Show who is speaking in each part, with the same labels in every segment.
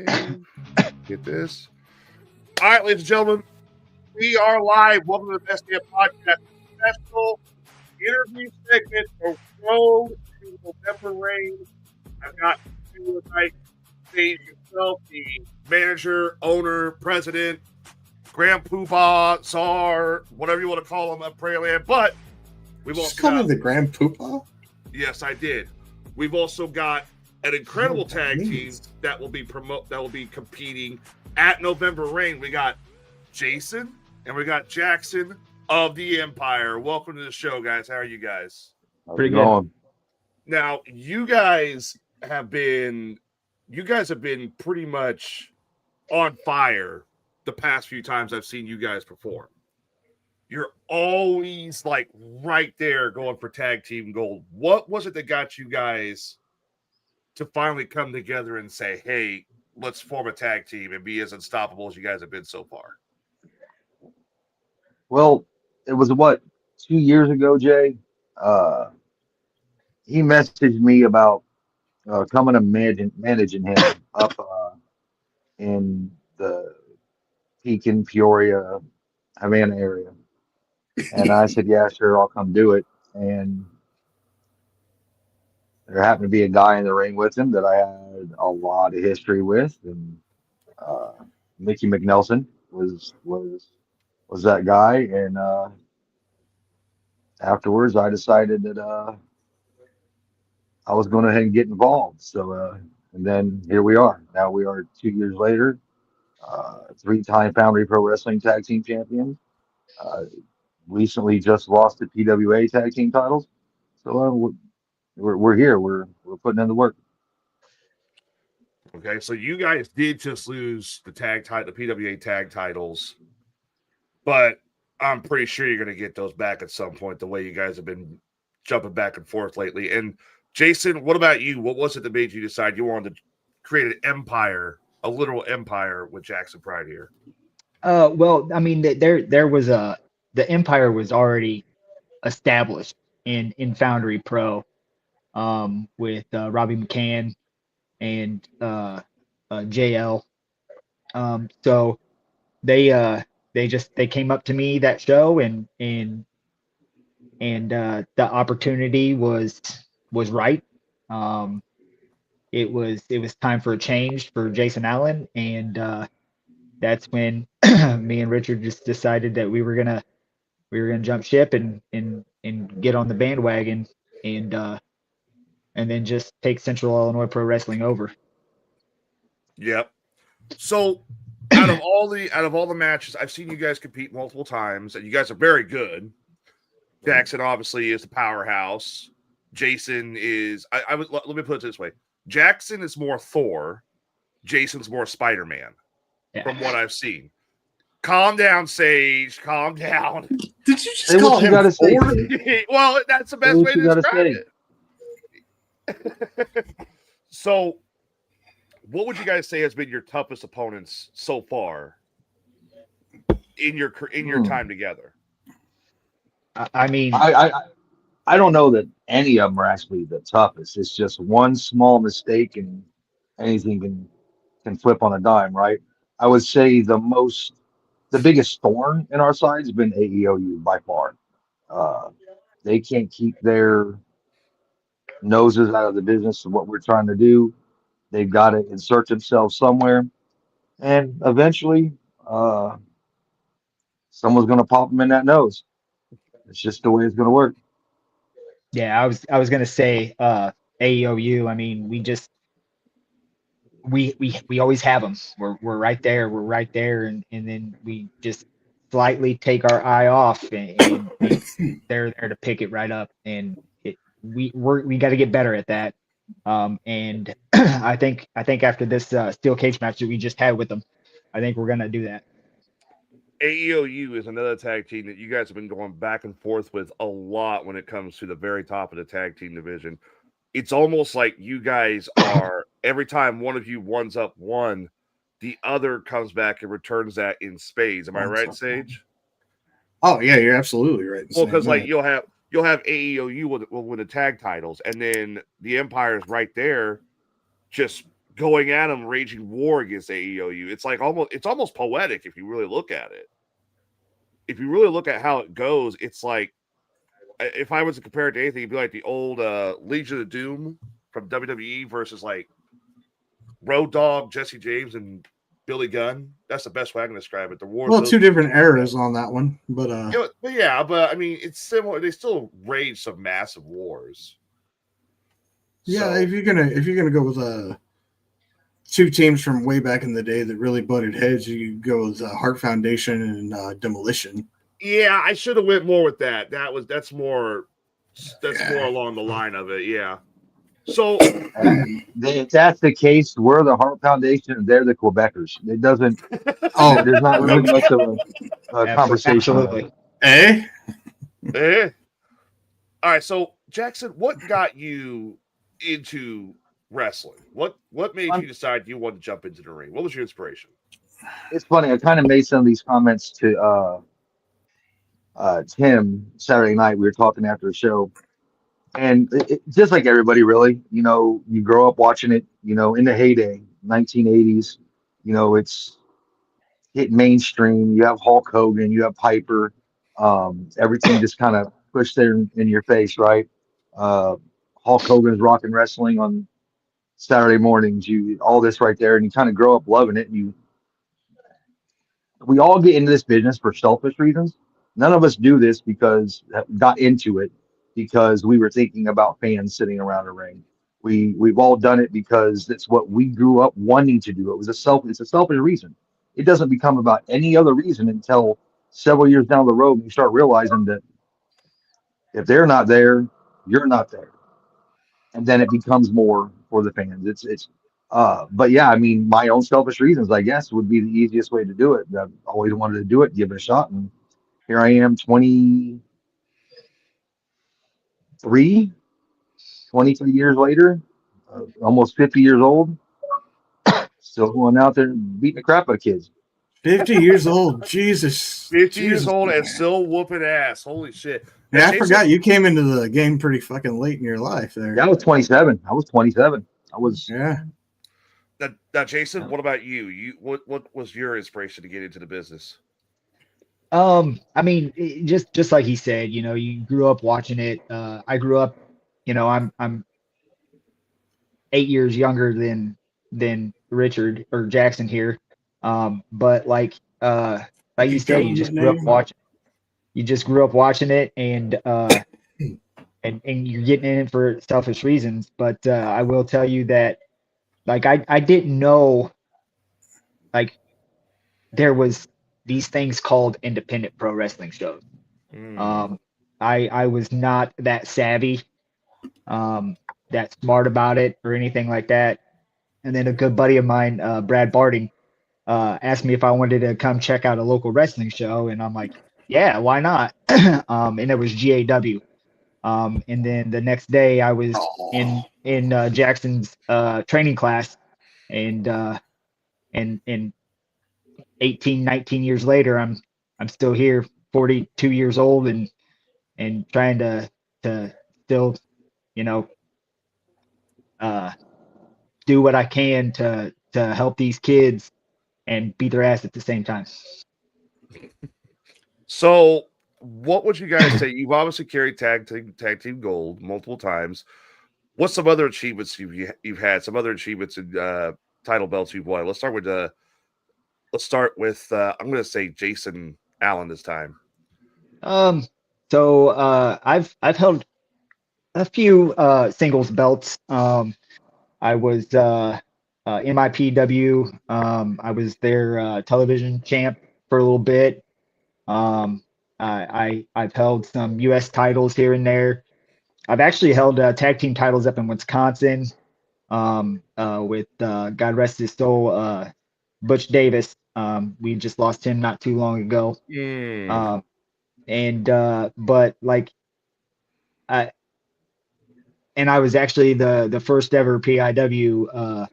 Speaker 1: Get this. All right, ladies and gentlemen, we are live. Welcome to the Best Damn Podcast special interview segment for Road to November Rain. I've got you tonight, stage yourself, the manager, owner, president, Grand Poobah, Czar, whatever you want to call him at Prairieland. But we've also
Speaker 2: call me the Grand Poobah?
Speaker 1: Yes, I did. We've also got an incredible tag team that will be competing at November Rain. We got Jason and we got Jaxson of the Empire. Welcome to the show, guys. How are you guys?
Speaker 3: Pretty good.
Speaker 1: Now, you guys have been pretty much on fire the past few times I've seen you guys perform. You're always like right there going for tag team gold. What was it that got you guys to finally come together and say, hey, let's form a tag team and be as unstoppable as you guys have been so far?
Speaker 3: Well, it was 2 years ago, Jay. He messaged me about coming to managing him up in the Pekin, Peoria, Havana area. And I said, yeah, sure, I'll come do it. And there happened to be a guy in the ring with him that I had a lot of history with, and Mickey McNelson was that guy. And afterwards, I decided that I was going to ahead and get involved. So, and then here we are. Now we are 2 years later, 3-time Foundry Pro Wrestling Tag Team Champions. Recently just lost the PWA Tag Team titles. So we're here. We're putting in the work.
Speaker 1: Okay, so you guys did just lose the PWA tag titles, but I'm pretty sure you're going to get those back at some point. The way you guys have been jumping back and forth lately. And Jason, what about you? What was it that made you decide you wanted to create an empire, a literal empire with Jaxson Pride here?
Speaker 4: Well, I mean, there was the empire was already established in Foundry Pro, with Robbie McCann and JL. So they came up to me that show, and the opportunity was right. It was time for a change for Jason Allen, and that's when me and Richard just decided that we were gonna jump ship and get on the bandwagon, and then just take Central Illinois Pro Wrestling over.
Speaker 1: Yep. So out of all the matches, I've seen you guys compete multiple times, and you guys are very good. Jaxson obviously is the powerhouse. Jason is let me put it this way. Jaxson is more Thor. Jason's more Spider-Man, from what I've seen. Calm down, Sage. Calm down.
Speaker 2: Did you just call him Thor?
Speaker 1: Well, that's the best way to describe it. So, what would you guys say has been your toughest opponents so far in your time together?
Speaker 4: I mean,
Speaker 3: I don't know that any of them are actually the toughest. It's just one small mistake and anything can flip on a dime, right? I would say the biggest thorn in our side has been AEOU by far. They can't keep their noses out of the business of what we're trying to do. They've got to insert themselves somewhere, and eventually someone's going to pop them in that nose. It's just the way it's going to work.
Speaker 4: Yeah, I was gonna say AEOU. I mean, we always have them. We're right there. We're right there, and then we just slightly take our eye off, and they're there to pick it right up. And we got to get better at that. And I think after this steel cage match that we just had with them, I think we're gonna do that.
Speaker 1: AEOU is another tag team that you guys have been going back and forth with a lot when it comes to the very top of the tag team division. It's almost like you guys are, every time one of you ones up one, the other comes back and returns that in spades. Am I right, Sage?
Speaker 2: Oh yeah, you're absolutely right.
Speaker 1: Well, because like you'll have AEOU will win the tag titles, and then the Empire is right there, just going at them, raging war against AEOU. It's like almost poetic if you really look at it. If you really look at how it goes, it's like, if I was to compare it to anything, it'd be like the old Legion of Doom from WWE versus like Road Dogg, Jesse James, and Billy Gunn. That's the best way I can describe it. The war.
Speaker 2: Well, two different eras on that one, but
Speaker 1: but I mean, it's similar. They still rage some massive wars.
Speaker 2: Yeah, so, if you're gonna go with two teams from way back in the day that really butted heads, you go with Heart Foundation and Demolition.
Speaker 1: Yeah, I should have went more with that. That's more along the line of it. Yeah. So
Speaker 3: if that's the case, we're the Heart Foundation and they're the Quebecers. It doesn't. There's not really much of a conversation.
Speaker 4: Absolutely.
Speaker 2: Eh?
Speaker 1: All right. So Jaxson, what got you into wrestling? What made you decide you wanted to jump into the ring? What was your inspiration?
Speaker 3: It's funny. I kind of made some of these comments to Tim Saturday night. We were talking after the show. And just like everybody, really, you grow up watching it, in the heyday, 1980s, it's hit mainstream. You have Hulk Hogan, you have Piper, everything just kind of pushed there in your face, right? Hulk Hogan's Rockin' Wrestling on Saturday mornings, all this right there, and you kind of grow up loving it. And we all get into this business for selfish reasons. None of us do this got into it because we were thinking about fans sitting around a ring. We've all done it because that's what we grew up wanting to do. It's a selfish reason. It doesn't become about any other reason until several years down the road you start realizing that if they're not there, you're not there. And then it becomes more for the fans. But yeah, I mean, my own selfish reasons, I guess, would be the easiest way to do it. I've always wanted to do it, give it a shot, and here I am, 23 years later, almost 50 years old, still going out there and beating the crap out of kids.
Speaker 2: 50 years old, Jesus.
Speaker 1: 50 years old and still whooping ass. Holy shit.
Speaker 2: Yeah, I forgot you came into the game pretty fucking late in your life there.
Speaker 3: Yeah, I was 27.
Speaker 1: Yeah. Now, Jason, what about you? What was your inspiration to get into the business?
Speaker 4: I mean, just like he said, you grew up watching it. I grew up, I'm 8 years younger than Richard or Jackson here. But like you said, you just grew up watching. You just grew up watching it, and you're getting in it for selfish reasons. But I will tell you that, like, I didn't know, like, there was these things called independent pro wrestling shows. I was not that savvy, that smart about it or anything like that. And then a good buddy of mine, Brad Barding, asked me if I wanted to come check out a local wrestling show, and I'm like, yeah, why not? And it was GAW. And then the next day I was in Jackson's training class, and 18, 19 years later, I'm still here, 42 years old, and trying to still, do what I can to help these kids and beat their ass at the same time.
Speaker 1: So, what would you guys say? You've obviously carried tag team gold multiple times. What's some other achievements you've had? Some other achievements in title belts you've won. Let's start with I'm going to say Jason Allen this time.
Speaker 4: So I've held a few singles belts. I was MIPW. I was their television champ for a little bit. I've held some U.S. titles here and there. I've actually held tag team titles up in Wisconsin with God rest his soul, Butch Davis. We just lost him not too long ago. But like I was actually the first ever PIW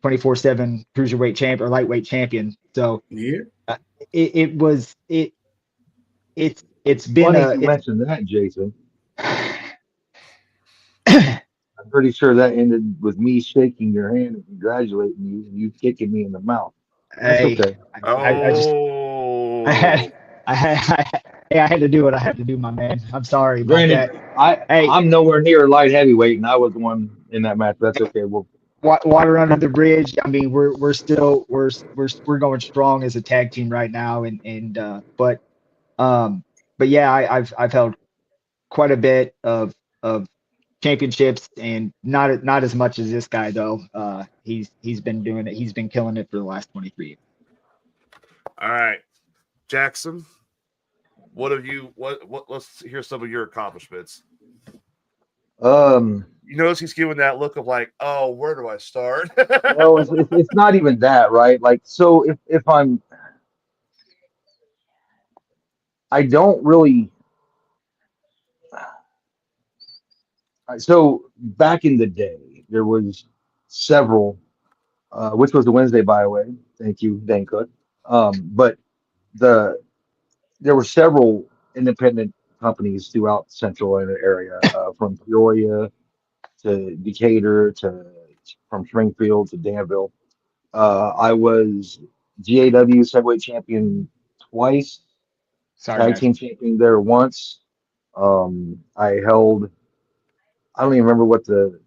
Speaker 4: 24/7 cruiserweight champ or lightweight champion. So
Speaker 2: yeah,
Speaker 4: it's been
Speaker 3: funny you mentioned that, Jason. I'm pretty sure that ended with me shaking your hand and congratulating you and you kicking me in the mouth. That's
Speaker 4: Hey,
Speaker 3: okay.
Speaker 4: I just I had
Speaker 1: Oh,
Speaker 4: hey, I had to do what I had to do, my man. I'm sorry about that.
Speaker 3: Granted,
Speaker 4: Hey,
Speaker 3: I'm nowhere near light heavyweight, and I was the one in that match. But that's okay. Well,
Speaker 4: water under the bridge. I mean, we're still we're going strong as a tag team right now, and um but yeah, I've held quite a bit of championships, and not as much as this guy though. He's been doing it. He's been killing it for the last 23 years.
Speaker 1: all right, Jackson. What have you? What? Let's hear some of your accomplishments.
Speaker 3: um,
Speaker 1: You notice he's giving that look of like, oh, where do I start?
Speaker 3: well, it's not even that, right? Like, so if I don't really. So back in the day, there was several, which was the Wednesday, by the way. Thank you, Dan Cook. But the there were several independent companies throughout Central area, from Peoria to Decatur to from Springfield to Danville. I was GAW Heavyweight Champion twice,
Speaker 4: Sorry,
Speaker 3: Tag
Speaker 4: guys.
Speaker 3: Team Champion there once. I held, I don't even remember what the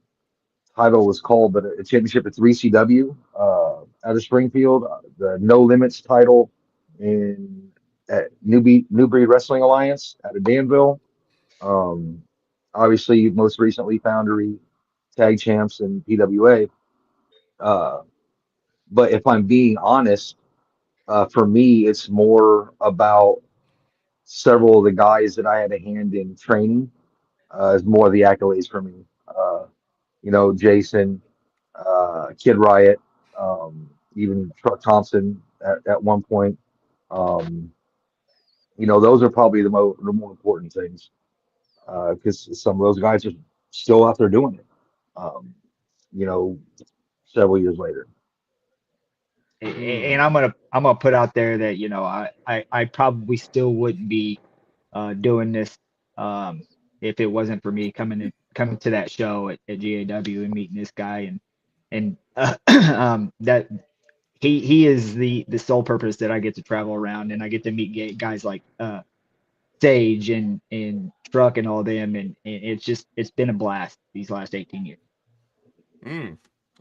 Speaker 3: title was called, but a championship at 3CW out of Springfield, the No Limits title in at New Breed Wrestling Alliance out of Danville. Um, Obviously, most recently Foundry Tag Champs and PWA. Uh, but if I'm being honest, for me, it's more about several of the guys that I had a hand in training, is more of the accolades for me. Jason, Kid Riot, even Truck Thompson at one point. Um, those are probably the more important things, because some of those guys are still out there doing it. Um, you know, Several years later.
Speaker 4: And I'm gonna put out there that I probably still wouldn't be doing this if it wasn't for me coming to that show at GAW and meeting this guy, and that he is the sole purpose that I get to travel around, and I get to meet guys like Sage and Truck and all them, and it's been a blast these last 18 years.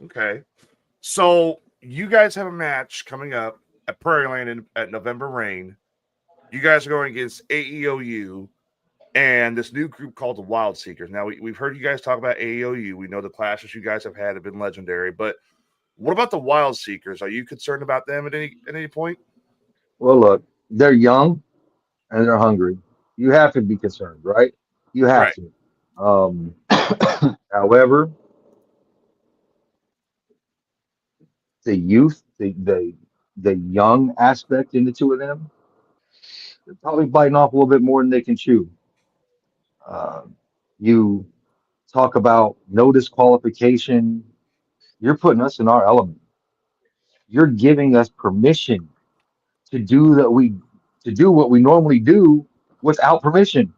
Speaker 1: Okay. So you guys have a match coming up at Prairieland at November Rain. You guys are going against AEOU and this new group called the Wild Seekers. Now, we've heard you guys talk about AEOU. We know the clashes you guys have had have been legendary, but what about the Wild Seekers? Are you concerned about them at any point?
Speaker 3: Well, look, they're young and they're hungry. You have to be concerned, right? You have
Speaker 1: Right.
Speaker 3: to. Um, However, the youth, the young aspect in the two of them, they're probably biting off a little bit more than they can chew. Uh, you talk about no disqualification. You're putting us in our element. You're giving us permission to do that we to do what we normally do without permission,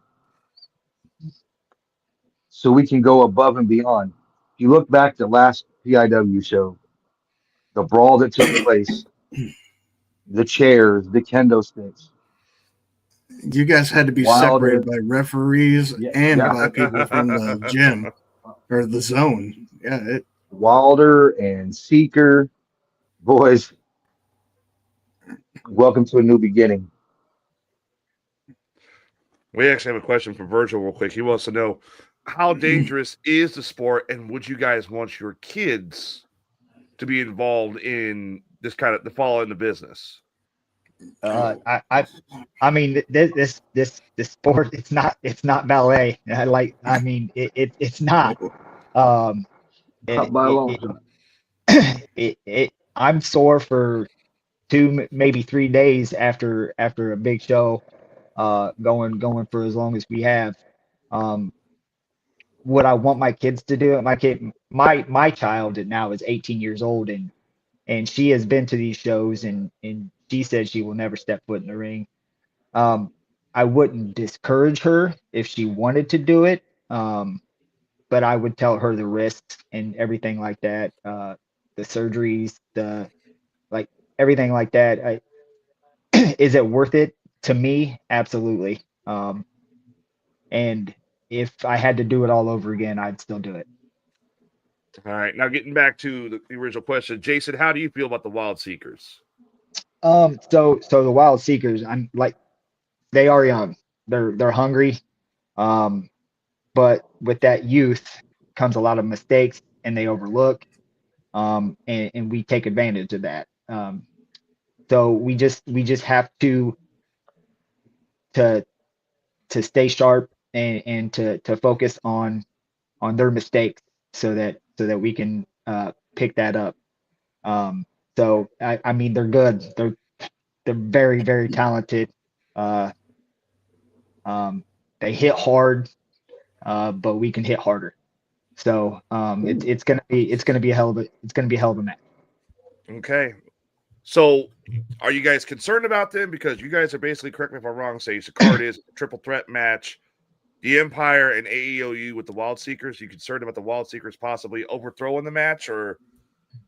Speaker 3: so we can go above and beyond. If you look back to last PIW show, the brawl that took place, the chairs, the kendo sticks,
Speaker 2: You guys had to be separated
Speaker 3: Wilder,
Speaker 2: by referees
Speaker 3: yeah,
Speaker 2: and
Speaker 3: yeah,
Speaker 2: by people from the gym or the zone. Yeah,
Speaker 3: Wilder and Seeker, boys, welcome to a new beginning.
Speaker 1: We actually have a question from Virgil real quick. He wants to know how dangerous is the sport, and would you guys want your kids to be involved in this kind of the fall in the business?
Speaker 4: I mean this sport, it's not ballet. I mean it's not. Um,
Speaker 3: Not
Speaker 4: it,
Speaker 3: by a
Speaker 4: it,
Speaker 3: long
Speaker 4: it,
Speaker 3: shot.
Speaker 4: I'm sore for maybe 3 days after a big show, going for as long as we have. Um, what I want my kids to do, my child now is 18 years old, and she has been to these shows, and she said she will never step foot in the ring. Um, I wouldn't discourage her if she wanted to do it. I would tell her the risks and everything like that, the surgeries, the like everything like that. Is it worth it to me? Absolutely. And if I had to do it all over again, I'd still do it.
Speaker 1: All right. Now getting back to the original question, Jason, how do you feel about the Wild Seekers?
Speaker 4: So the Wild Seekers, I'm like, they are young. They're hungry. Um, but with that youth comes a lot of mistakes and they overlook. And we take advantage of that. So we just have to to stay sharp and to focus on their mistakes so that we can pick that up. Um, so I mean they're good. They're very very talented. Uh, they hit hard, but we can hit harder. So it's gonna be a hell of a match.
Speaker 1: Okay. So are you guys concerned about them? Because you guys are basically, correct me if I'm wrong, say Card is a triple threat match. The Empire and AEOU with the Wild Seekers. You concerned about the Wild Seekers possibly overthrowing the match or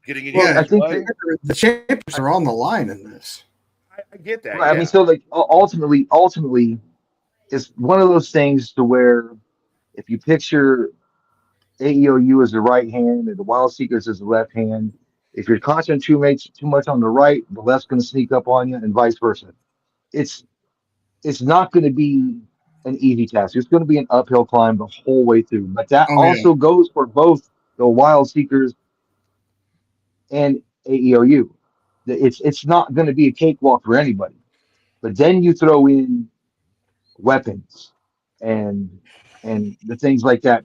Speaker 1: getting in your
Speaker 3: I think
Speaker 1: way?
Speaker 2: The champions are on the line in this.
Speaker 1: I get that.
Speaker 3: right,
Speaker 1: Yeah.
Speaker 3: I mean, so like ultimately, it's one of those things to where if you picture AEOU as the right hand and the Wild Seekers as the left hand, if you're concentrating too much on the right, the left's going to sneak up on you, and vice versa. It's it's not going to be an easy task. It's going to be an uphill climb the whole way through. But that
Speaker 2: Oh yeah.
Speaker 3: also goes for both the Wild Seekers and AEOU. It's not going to be a cakewalk for anybody. But then you throw in weapons and the things like that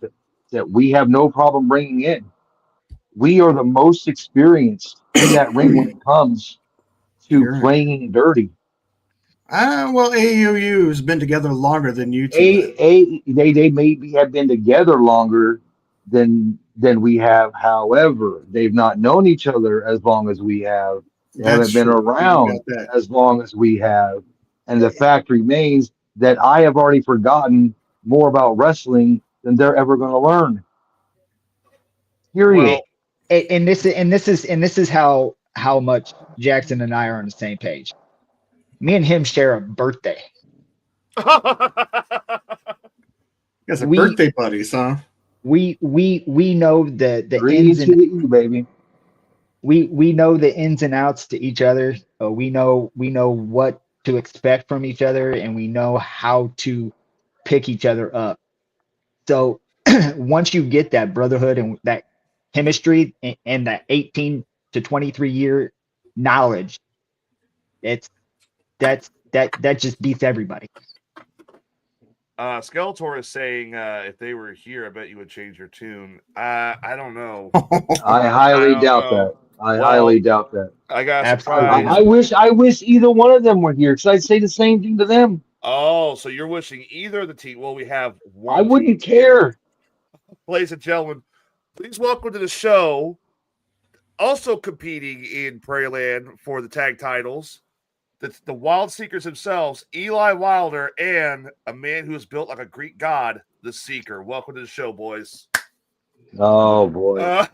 Speaker 3: we have no problem bringing in. We are the most experienced in that ring when it comes to
Speaker 2: You're right.
Speaker 3: playing dirty.
Speaker 2: Well, AUU has been together longer than you two.
Speaker 3: They maybe have been together longer than we have. However, they've not known each other as long as we have. They
Speaker 2: That's
Speaker 3: haven't been
Speaker 2: true. You
Speaker 3: around
Speaker 2: got that.
Speaker 3: as long as we have. And the fact remains that I have already forgotten more about wrestling than they're ever going to learn. Period.
Speaker 1: Well,
Speaker 4: And this is how much Jackson and I are on the same page. Me and him share a birthday.
Speaker 2: You guys are
Speaker 4: We
Speaker 2: birthday buddies, huh?
Speaker 4: we know the
Speaker 3: Three
Speaker 4: ins
Speaker 3: to
Speaker 4: and
Speaker 3: the E, baby.
Speaker 4: we know the ins and outs to each other. We know what to expect from each other, and we know how to pick each other up. So once you get that brotherhood and that chemistry and that 18 to 23-year knowledge, it's that just beats everybody.
Speaker 1: Skeletor is saying if they were here, I bet you would change your tune. I don't know.
Speaker 3: I
Speaker 1: I
Speaker 3: highly
Speaker 1: don't
Speaker 3: doubt
Speaker 1: know.
Speaker 3: that. I
Speaker 1: Well,
Speaker 3: highly doubt that.
Speaker 1: I got a
Speaker 4: Absolutely
Speaker 1: surprise.
Speaker 4: not.
Speaker 3: I wish either one of them were here because I'd say the same thing to them.
Speaker 1: Oh, so you're wishing either of the team. Well, we have
Speaker 3: I
Speaker 1: one team
Speaker 3: wouldn't
Speaker 1: here.
Speaker 3: care.
Speaker 1: Ladies and gentlemen, please welcome to the show, also competing in Prairieland for the tag titles, the Wild Seekers themselves, Eli Wilder, and a man who is built like a Greek god, the Seeker. Welcome to the show, boys.
Speaker 3: Oh boy.
Speaker 1: Uh,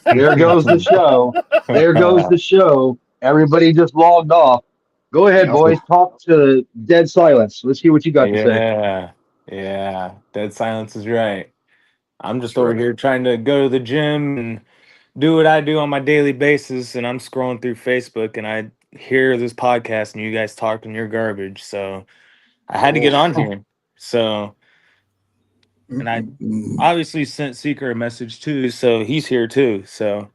Speaker 3: There goes the show. There goes the show. Everybody just logged off. Go ahead,
Speaker 2: Yep.
Speaker 3: boys. Talk to dead silence. Let's hear what you got to say.
Speaker 5: Yeah. Dead silence is right. I'm just over
Speaker 1: Sure.
Speaker 5: here trying to go to the gym and do what I do on my daily basis, and I'm scrolling through Facebook and I hear this podcast and you guys talking your garbage. So I had to get on here. So and I obviously sent Seeker a message too, so he's here too. So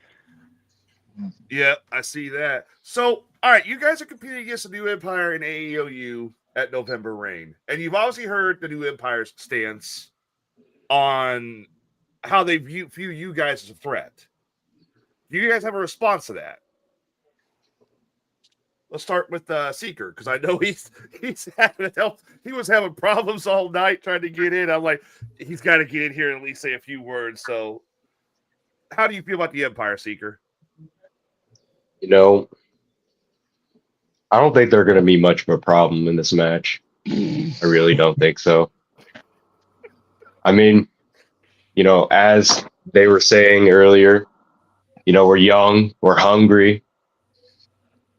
Speaker 1: Yeah, I see that. So, all right, you guys are competing against the New Empire and AEOU at November Reign. And you've obviously heard the New Empire's stance on how they view you guys as a threat. Do you guys have a response to that? Let's start with Seeker, because I know he's having help. He was having problems all night trying to get in. I'm like, he's got to get in here and at least say a few words. So, how do you feel about the Empire, Seeker?
Speaker 6: You know, I don't think they're going to be much of a problem in this match. I really don't think so. I mean, as they were saying earlier, we're young, we're hungry.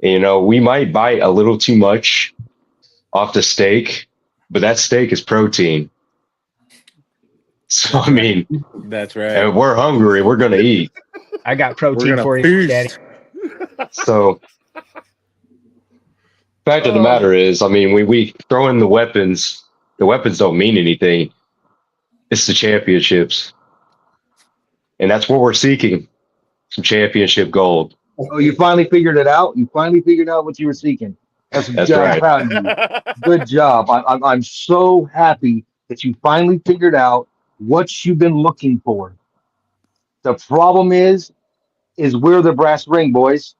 Speaker 6: We might bite a little too much off the steak, but that steak is protein. So, I mean,
Speaker 5: That's right.
Speaker 6: if we're hungry, we're going to eat.
Speaker 4: I got
Speaker 5: We're
Speaker 4: protein
Speaker 5: gonna
Speaker 4: for you, Daddy.
Speaker 5: feast.
Speaker 6: So, fact of the matter is, I mean, we throw in the weapons. The weapons don't mean anything. It's the championships. And that's what we're seeking. Some championship gold.
Speaker 3: Oh, you finally figured it out. You finally figured out what you were seeking.
Speaker 6: That's
Speaker 3: I'm
Speaker 6: right.
Speaker 3: proud of you. Good job. I'm so happy that you finally figured out what you've been looking for. The problem is we're the brass ring, boys.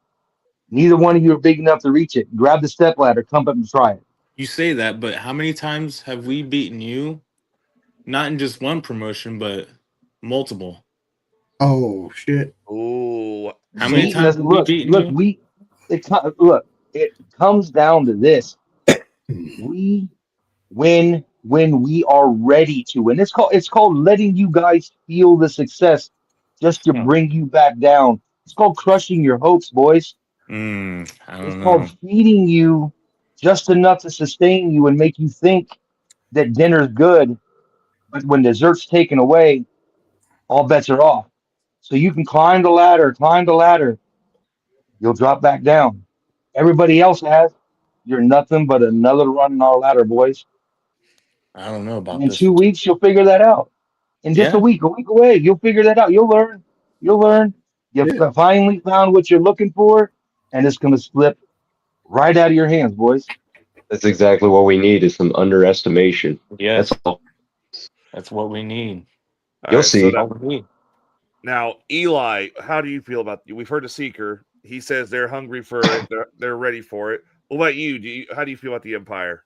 Speaker 3: Neither one of you are big enough to reach it. Grab the step ladder, come up and try it.
Speaker 5: You say that, but how many times have we beaten you? Not in just one promotion, but multiple.
Speaker 2: Oh shit!
Speaker 1: Oh,
Speaker 5: How many
Speaker 3: Beating
Speaker 5: times
Speaker 3: us.
Speaker 5: have we
Speaker 3: Look,
Speaker 5: beaten
Speaker 3: look,
Speaker 5: you?
Speaker 3: look. It comes down to this: we win when we are ready to win. It's called letting you guys feel the success just to
Speaker 5: Huh.
Speaker 3: bring you back down. It's called crushing your hopes, boys.
Speaker 5: I
Speaker 3: It's
Speaker 5: don't
Speaker 3: called
Speaker 5: know.
Speaker 3: feeding you just enough to sustain you and make you think that dinner's good, but when dessert's taken away, all bets are off. So you can climb the ladder, you'll drop back down. Everybody else has. You're nothing but another run in our ladder, boys.
Speaker 5: I don't know
Speaker 3: And
Speaker 5: about
Speaker 3: in
Speaker 5: this.
Speaker 3: 2 weeks, you'll figure that out. In just
Speaker 5: Yeah,
Speaker 3: a week away, you'll figure that out. You'll learn. You'll learn. You
Speaker 2: Yeah.
Speaker 3: finally found what you're looking for, and it's going to slip right out of your hands, boys.
Speaker 6: That's exactly what we need is some underestimation. That's
Speaker 5: yes,
Speaker 6: all.
Speaker 5: that's what we need.
Speaker 1: all
Speaker 6: You'll
Speaker 1: right. So
Speaker 6: see.
Speaker 5: All we need.
Speaker 1: now, Eli, how do you feel about? We've heard the Seeker. He says they're hungry for it. They're ready for it. What about you? How do you feel about the Empire?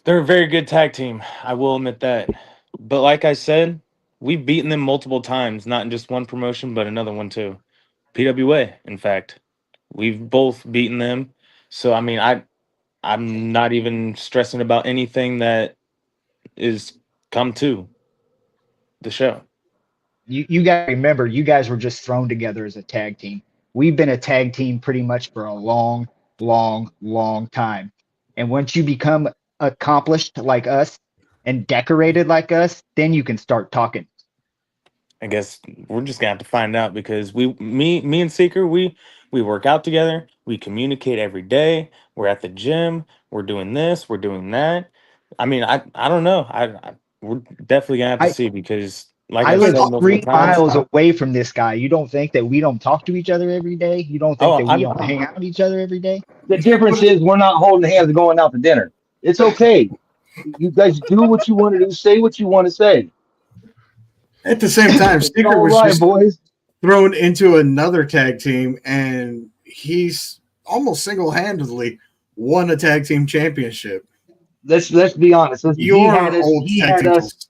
Speaker 5: They're a very good tag team. I will admit that. But like I said, we've beaten them multiple times, not in just one promotion, but another one too. PWA, in fact. We've both beaten them. So I mean, I'm not even stressing about anything that is come to the show.
Speaker 4: You guys remember, you guys were just thrown together as a tag team. We've been a tag team pretty much for a long, long, long time. And once you become accomplished like us and decorated like us, then you can start talking.
Speaker 5: I guess we're just gonna have to find out because me and Seeker, we work out together, we communicate every day, we're at the gym, we're doing this, we're doing that. I mean, I don't know. We're definitely gonna have to
Speaker 4: I
Speaker 5: see because like
Speaker 4: I
Speaker 5: I
Speaker 4: live
Speaker 5: said multiple
Speaker 4: three
Speaker 5: times.
Speaker 4: miles away from this guy. You don't think that we don't talk to each other every day? You don't think
Speaker 5: Oh,
Speaker 4: that we
Speaker 5: I'm
Speaker 4: don't hang out with each other every day?
Speaker 3: The difference is we're not holding hands and going out to dinner. It's okay. You guys do what you want to do, say what you want to say.
Speaker 2: At the same time,
Speaker 3: It's
Speaker 2: Secret
Speaker 3: all
Speaker 2: was
Speaker 3: right,
Speaker 2: just
Speaker 3: boys.
Speaker 2: thrown into another tag team, and he's almost single-handedly won a tag team championship.
Speaker 3: Let's be honest. Listen, he had
Speaker 2: Your
Speaker 3: us.
Speaker 2: old tag team titles.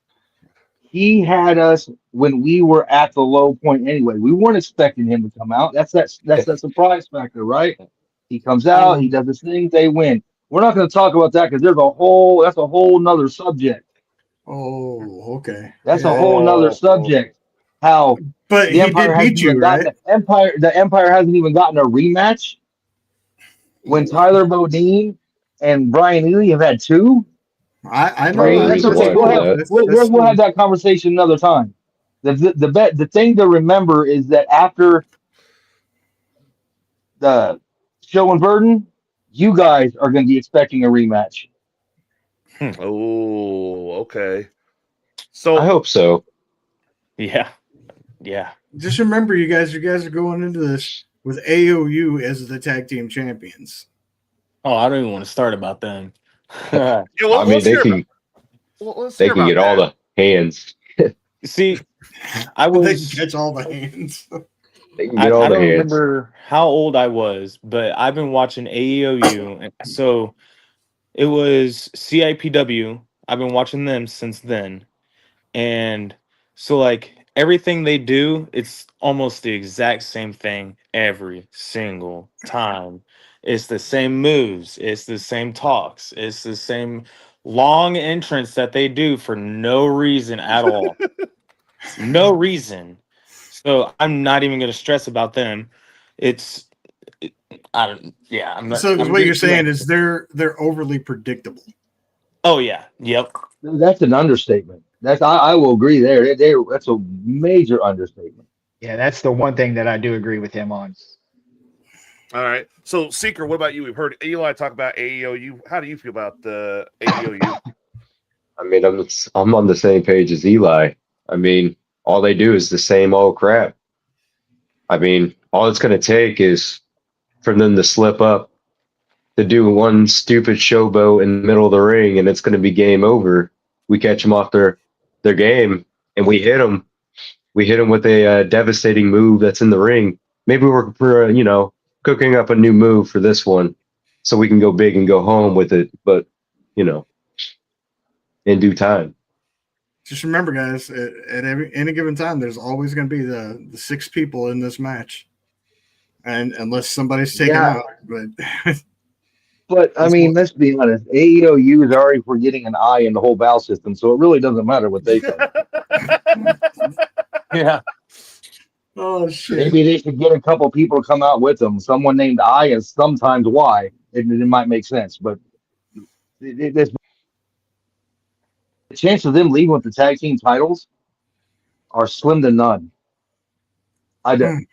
Speaker 3: He had us when we were at the low point. Anyway, we weren't expecting him to come out. That's that surprise factor, right? He comes out. He does his thing. They win. We're not going to talk about that because that's a whole nother subject.
Speaker 2: Oh, okay.
Speaker 3: That's a
Speaker 2: Yeah.
Speaker 3: whole nother subject. How
Speaker 2: But
Speaker 3: the
Speaker 2: he
Speaker 3: Empire
Speaker 2: did
Speaker 3: hasn't
Speaker 2: beat
Speaker 3: even
Speaker 2: you,
Speaker 3: gotten
Speaker 2: right?
Speaker 3: the Empire hasn't even gotten a rematch when Tyler Bodine and Brian Ely have had two.
Speaker 2: I know.
Speaker 6: There
Speaker 3: That's
Speaker 6: is
Speaker 3: okay.
Speaker 6: one
Speaker 3: Go
Speaker 6: for
Speaker 3: ahead.
Speaker 6: that.
Speaker 3: We'll have that conversation another time. The thing to remember is that after the show and Burden, you guys are going to be expecting a rematch.
Speaker 1: Oh, okay.
Speaker 6: I
Speaker 1: So
Speaker 6: hope so.
Speaker 5: yeah, yeah.
Speaker 2: Just remember, you guys are going into this with AOU as the tag team champions.
Speaker 5: Oh, I don't even want to start about them.
Speaker 1: yeah,
Speaker 6: I mean,
Speaker 1: let's hear about. Let's
Speaker 6: they
Speaker 1: hear
Speaker 6: can
Speaker 1: about
Speaker 6: get all
Speaker 1: that.
Speaker 6: the hands.
Speaker 5: See, I
Speaker 2: They can
Speaker 5: was
Speaker 2: catch all the hands.
Speaker 6: They can get all
Speaker 5: I
Speaker 6: the
Speaker 5: don't
Speaker 6: hands.
Speaker 5: remember how old I was, but I've been watching AEOU. And so it was CIPW. I've been watching them since then. And so like everything they do, it's almost the exact same thing every single time. It's the same moves, it's the same talks, it's the same long entrance that they do for no reason at all. No reason. So I'm not even going to stress about them. I don't. Yeah, I'm not.
Speaker 2: So
Speaker 5: I'm
Speaker 2: what you're
Speaker 5: just-
Speaker 2: saying is they're overly predictable.
Speaker 5: Oh yeah. Yep.
Speaker 3: That's an understatement. I will agree there. That's a major understatement.
Speaker 4: Yeah, that's the one thing that I do agree with him on.
Speaker 1: All right. So, Seeker, what about you? We've heard Eli talk about AEOU. How do you feel about the AEOU?
Speaker 6: I mean, I'm on the same page as Eli. I mean, all they do is the same old crap. I mean, all it's going to take is for them to slip up, to do one stupid showboat in the middle of the ring, and it's going to be game over. We catch them off their game, and we hit them. We hit them with a devastating move that's in the ring. Maybe we're cooking up a new move for this one, so we can go big and go home with it. But in due time.
Speaker 2: Just remember, guys, at any given time, there's always going to be the 6 people in this match, and unless somebody's taken out.
Speaker 3: But I mean, let's be honest. AEOU is already for getting an eye in the whole valve system, so it really doesn't matter what they say.
Speaker 5: Yeah.
Speaker 2: Oh shit!
Speaker 3: Maybe they should get a couple people to come out with them. Someone named I and sometimes Y. It might make sense, but the chance of them leaving with the tag team titles are slim to none. I don't.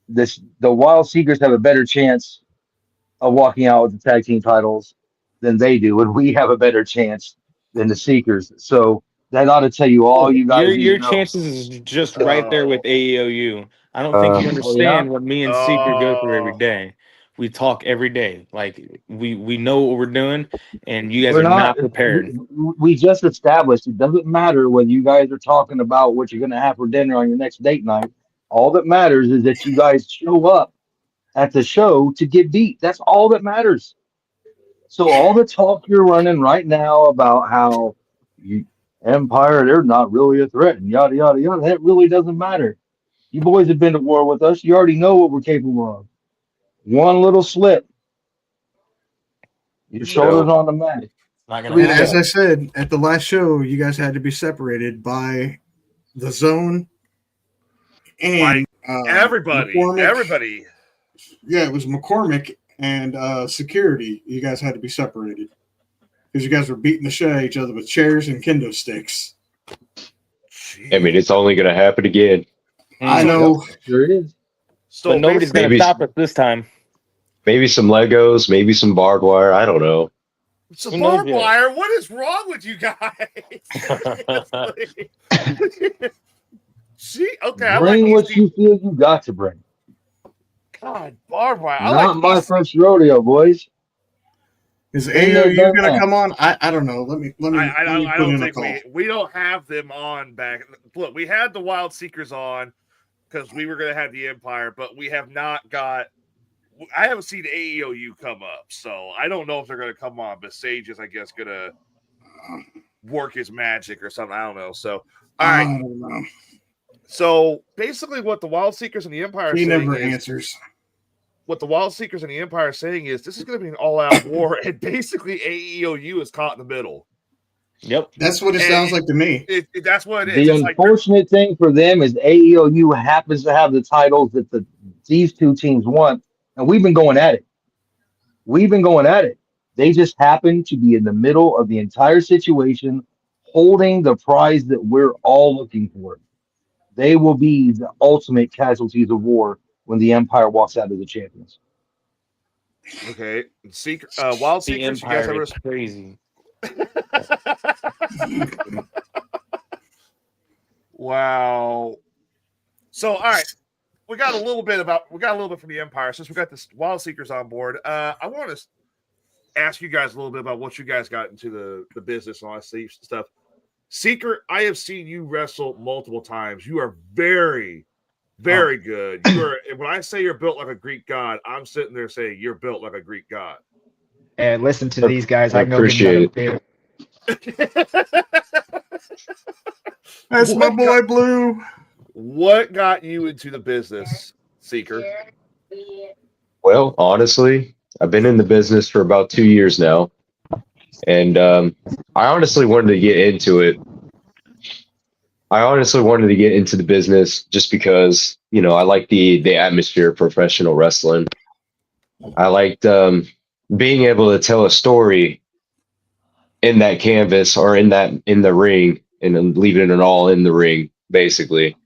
Speaker 3: The Wild Seekers have a better chance of walking out with the tag team titles than they do, and we have a better chance than the Seekers. So that ought to tell you all you guys.
Speaker 5: Your chances is just right there with AEOU. I don't think you understand what me and Seeker go through every day. We talk every day. Like we know what we're doing, and you guys are not prepared.
Speaker 3: We just established it doesn't matter whether you guys are talking about what you're going to have for dinner on your next date night. All that matters is that you guys show up at the show to get beat. That's all that matters. So all the talk you're running right now about how Empire, they're not really a threat and yada, yada, yada, that really doesn't matter. You boys have been to war with us. You already know what we're capable of. One little slip, your shoulders on the mat.
Speaker 2: And as I said, at the last show, you guys had to be separated by the zone and
Speaker 1: everybody.
Speaker 2: Yeah, it was McCormick and security. You guys had to be separated because you guys were beating the shit out of each other with chairs and kendo sticks.
Speaker 6: I mean, it's only going to happen again.
Speaker 2: I know.
Speaker 3: Sure it is.
Speaker 5: So but nobody's going to stop us this time.
Speaker 6: Maybe some Legos, maybe some barbed wire. I don't know.
Speaker 1: Some barbed wire? What is wrong with you guys? See, okay.
Speaker 3: Bring what you feel you got to bring.
Speaker 1: God, barbed wire.
Speaker 3: Not my first rodeo, boys.
Speaker 2: Is AEOU going to come on? I don't know. Let me.
Speaker 1: I don't think we don't have them on back. Look, we had the Wild Seekers on because we were going to have the Empire, but we have not got. I haven't seen AEOU come up, so I don't know if they're going to come on. But Sage is, I guess, going to work his magic or something. I don't know. So, all right.
Speaker 2: I don't know.
Speaker 1: So basically, what the Wild Seekers and the Empire
Speaker 2: answers.
Speaker 1: What the Wild Seekers and the Empire are saying is this is going to be an all-out war, and basically AEOU is caught in the middle.
Speaker 5: Yep,
Speaker 2: that's what it sounds like to me.
Speaker 1: That's what it is.
Speaker 3: The unfortunate thing for them is AEOU happens to have the titles that these two teams want, and we've been going at it. They just happen to be in the middle of the entire situation, holding the prize that we're all looking for. They will be the ultimate casualties of war when the Empire walks out as the champions.
Speaker 1: Okay, Wild Seekers, you guys ever
Speaker 5: crazy?
Speaker 1: Wow. So, all right, we got a little bit from the Empire since we got this Wild Seekers on board. I want to ask you guys a little bit about what you guys got into the business and all that stuff. Seeker, I have seen you wrestle multiple times. You are very, very good. You are. When I say you're built like a Greek god, I'm sitting there saying you're built like a Greek god.
Speaker 4: And listen to these guys.
Speaker 6: I appreciate it.
Speaker 2: That's my boy Blue.
Speaker 1: What got you into the business, Seeker?
Speaker 6: Well, honestly, I've been in the business for about 2 years now. And I honestly wanted to get into it I honestly wanted to get into the business just because, I like the atmosphere of professional wrestling. I liked being able to tell a story in that canvas or in the ring and then leaving it all in the ring, basically.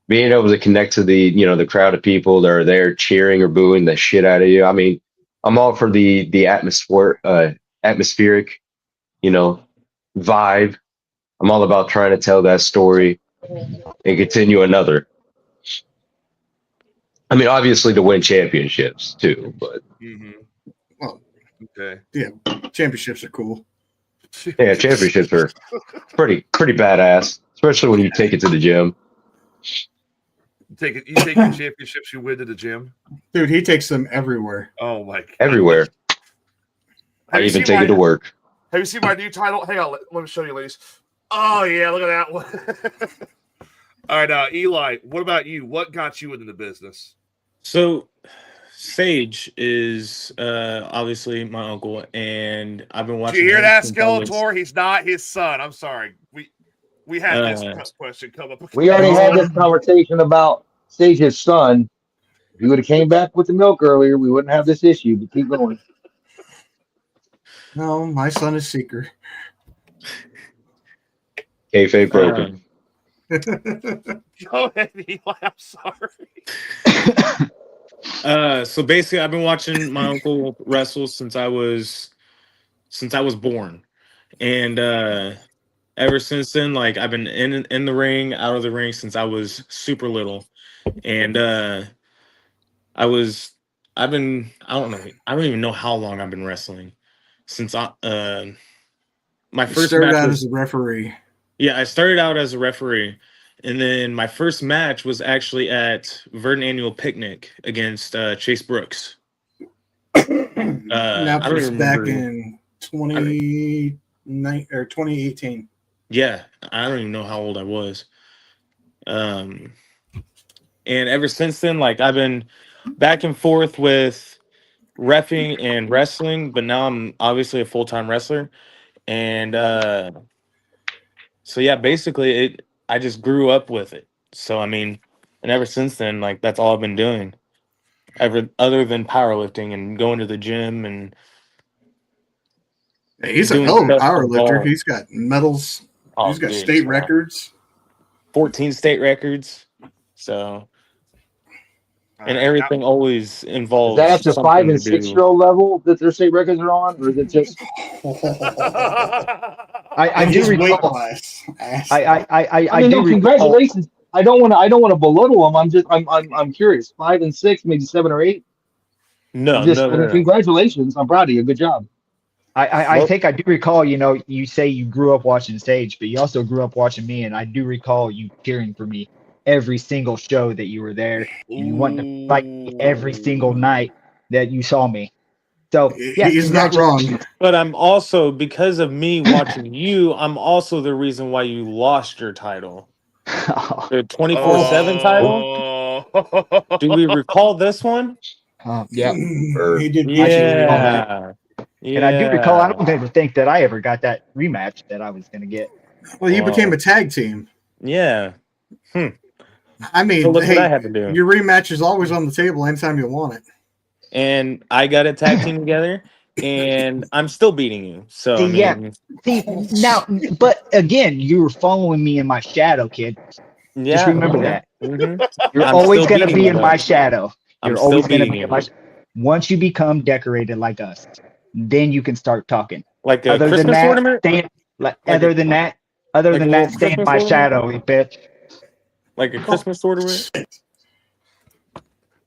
Speaker 6: Being able to connect to the crowd of people that are there cheering or booing the shit out of you. I mean, I'm all for the atmospheric, vibe. I'm all about trying to tell that story and continue another. I mean, obviously to win championships too, but
Speaker 2: Well,
Speaker 1: Okay.
Speaker 2: yeah, championships are cool.
Speaker 6: yeah, championships are pretty badass, especially when you take it to the gym.
Speaker 1: You take your championships you win to the gym.
Speaker 2: Dude, he takes them everywhere.
Speaker 1: Oh my god.
Speaker 6: Everywhere. I even take it to work.
Speaker 1: Have you seen my new title? Hang on, let me show you, ladies. Oh yeah, look at that one. All right, Eli, what about you? What got you into the business?
Speaker 5: So Sage is obviously my uncle, and I've been watching.
Speaker 1: Did you hear
Speaker 5: him
Speaker 1: that,
Speaker 5: since I was-
Speaker 1: Skeletor? He's not his son. I'm sorry. We had this question come up.
Speaker 3: We already had this conversation about Sage's son. If he would have came back with the milk earlier, we wouldn't have this issue. But keep going.
Speaker 2: No, my son is Seeker.
Speaker 6: Kayfabe broken.
Speaker 1: Go ahead, Eli. I'm sorry.
Speaker 5: So basically, I've been watching my uncle wrestle since I was born, and ever since then, like I've been in the ring, out of the ring since I was super little, and I don't know, I don't even know how long I've been wrestling since my first
Speaker 2: started
Speaker 5: match
Speaker 2: out
Speaker 5: was,
Speaker 2: as a referee.
Speaker 5: Yeah, I started out as a referee, and then my first match was actually at Verdant Annual Picnic against Chase Brooks.
Speaker 2: That was back in 2018.
Speaker 5: Yeah, I don't even know how old I was. And ever since then, like I've been back and forth with reffing and wrestling, but now I'm obviously a full-time wrestler. And so yeah, basically I just grew up with it. So I mean, and ever since then, like that's all I've been doing. Other than powerlifting and going to the gym and
Speaker 2: Hey, he's a hell of a power lifter. He's got medals. He's got state records.
Speaker 5: 14 state records. So and everything always involves.
Speaker 3: Is that up to 5 and 6 year old level that their state records are on, or is it just?
Speaker 4: I do recall.
Speaker 3: I mean, no, congratulations. I don't want to belittle them. I'm curious. 5 and 6, maybe 7 or 8.
Speaker 5: No.
Speaker 3: Congratulations. I'm proud of you. Good job.
Speaker 4: I think I do recall, you say you grew up watching Sage, but you also grew up watching me, and I do recall you cheering for me every single show that you were there, and you wanted to fight me every single night that you saw me. So yeah,
Speaker 2: he's not wrong.
Speaker 5: But I'm also, because of me watching you, I'm also the reason why you lost your title. The 24/7 title. Do we recall this one?
Speaker 4: Yeah.
Speaker 2: He did.
Speaker 5: Yeah.
Speaker 4: And I do recall, I don't ever think that I ever got that rematch that I was going to get.
Speaker 2: Well, you became a tag team.
Speaker 5: Yeah.
Speaker 2: I mean,
Speaker 5: so look what I had to do.
Speaker 2: Your rematch is always on the table anytime you want it.
Speaker 5: And I got a tag team together, and I'm still beating you. So
Speaker 4: yeah. See now, but again, you were following me in my shadow, kid.
Speaker 5: Yeah.
Speaker 4: Just remember that.
Speaker 5: Mm-hmm.
Speaker 4: You're always going to be in my shadow. You're always going to be in my. Once you become decorated like us, then you can start talking.
Speaker 5: Like a Christmas ornament.
Speaker 4: Other than that, stay in my shadow, you bitch.
Speaker 5: Like a Christmas ornament.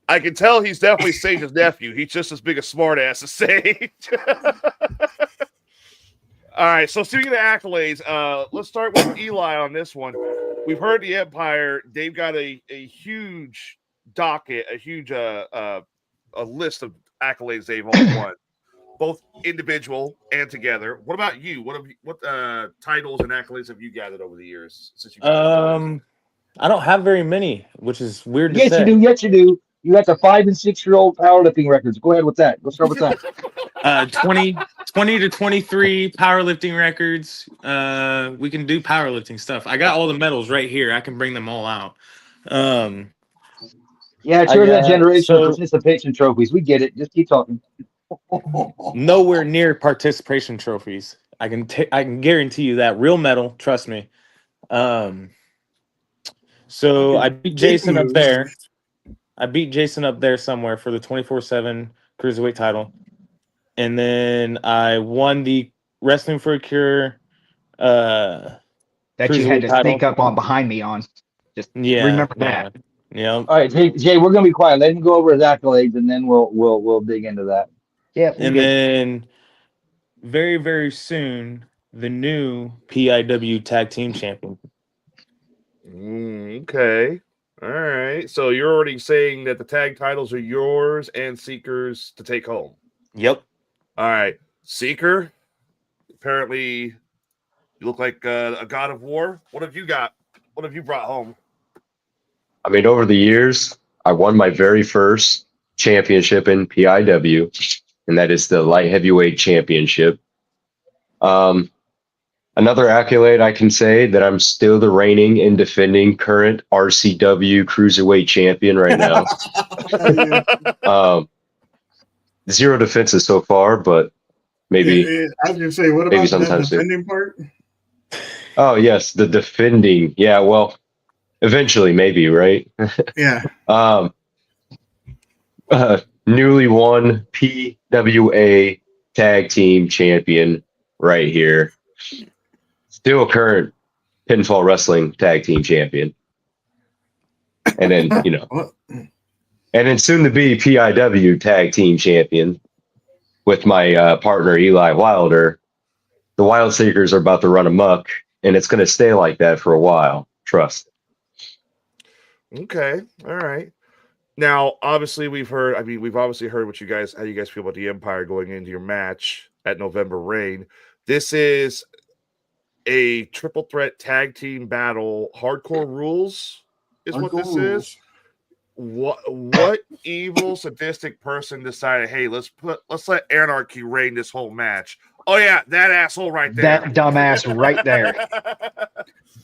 Speaker 1: I can tell he's definitely Sage's nephew. He's just as big a smartass as Sage. All right, so speaking of accolades, let's start with Eli on this one. We've heard the Empire. They've got a huge docket, a huge a list of accolades they've all won, both individual and together. What about you? What titles and accolades have you gathered over the years since you?
Speaker 5: I don't have very many, which is weird to say.
Speaker 3: Yes, you do. You got the 5 and 6 year old powerlifting records. Go ahead with that. Let's start with that.
Speaker 5: 20 20 to 23 powerlifting records. We can do powerlifting stuff. I got all the medals right here. I can bring them all out.
Speaker 3: Yeah, it's that generation of
Speaker 5: So
Speaker 3: participation trophies. We get it. Just keep talking.
Speaker 5: nowhere near participation trophies. I can guarantee you that. Real medal, trust me. So I beat Jason up there. I beat Jason up there somewhere for the 24/7 cruiserweight title. And then I won the Wrestling for a Cure
Speaker 4: That you had to
Speaker 5: title.
Speaker 4: sneak up on behind me on. Just remember that.
Speaker 5: Yeah.
Speaker 3: All right, Jay, we're gonna be quiet. Let him go over his accolades, and then we'll dig into that.
Speaker 4: Yeah.
Speaker 5: And then very, very soon, the new PIW Tag Team Champion.
Speaker 1: Okay. All right. So you're already saying that the tag titles are yours and Seeker's to take home.
Speaker 5: Yep.
Speaker 1: All right. Seeker, apparently you look like a god of war. What have you got? What have you brought home?
Speaker 6: I mean, over the years, I won my very first championship in PIW, and that is the light heavyweight championship. Another accolade I can say that I'm still the reigning and defending current RCW cruiserweight champion right now. 0 defenses so far, but maybe.
Speaker 2: Yeah, I was gonna say, what about the defending part?
Speaker 6: Oh yes, the defending. Yeah, well, eventually, maybe, right?
Speaker 2: Yeah.
Speaker 6: Newly won PWA tag team champion right here. Still current pinfall wrestling tag team champion. And then, and then soon to be PIW tag team champion with my partner, Eli Wilder. The Wild Seekers are about to run amok, and it's going to stay like that for a while. Trust.
Speaker 1: Okay. All right. Now, obviously, we've obviously heard how you guys feel about the Empire going into your match at November Rain. This is a triple threat tag team battle. Hardcore rules is what this is. What evil sadistic person decided, hey, let's let anarchy reign this whole match? Oh yeah, that asshole right there.
Speaker 4: That dumbass right there.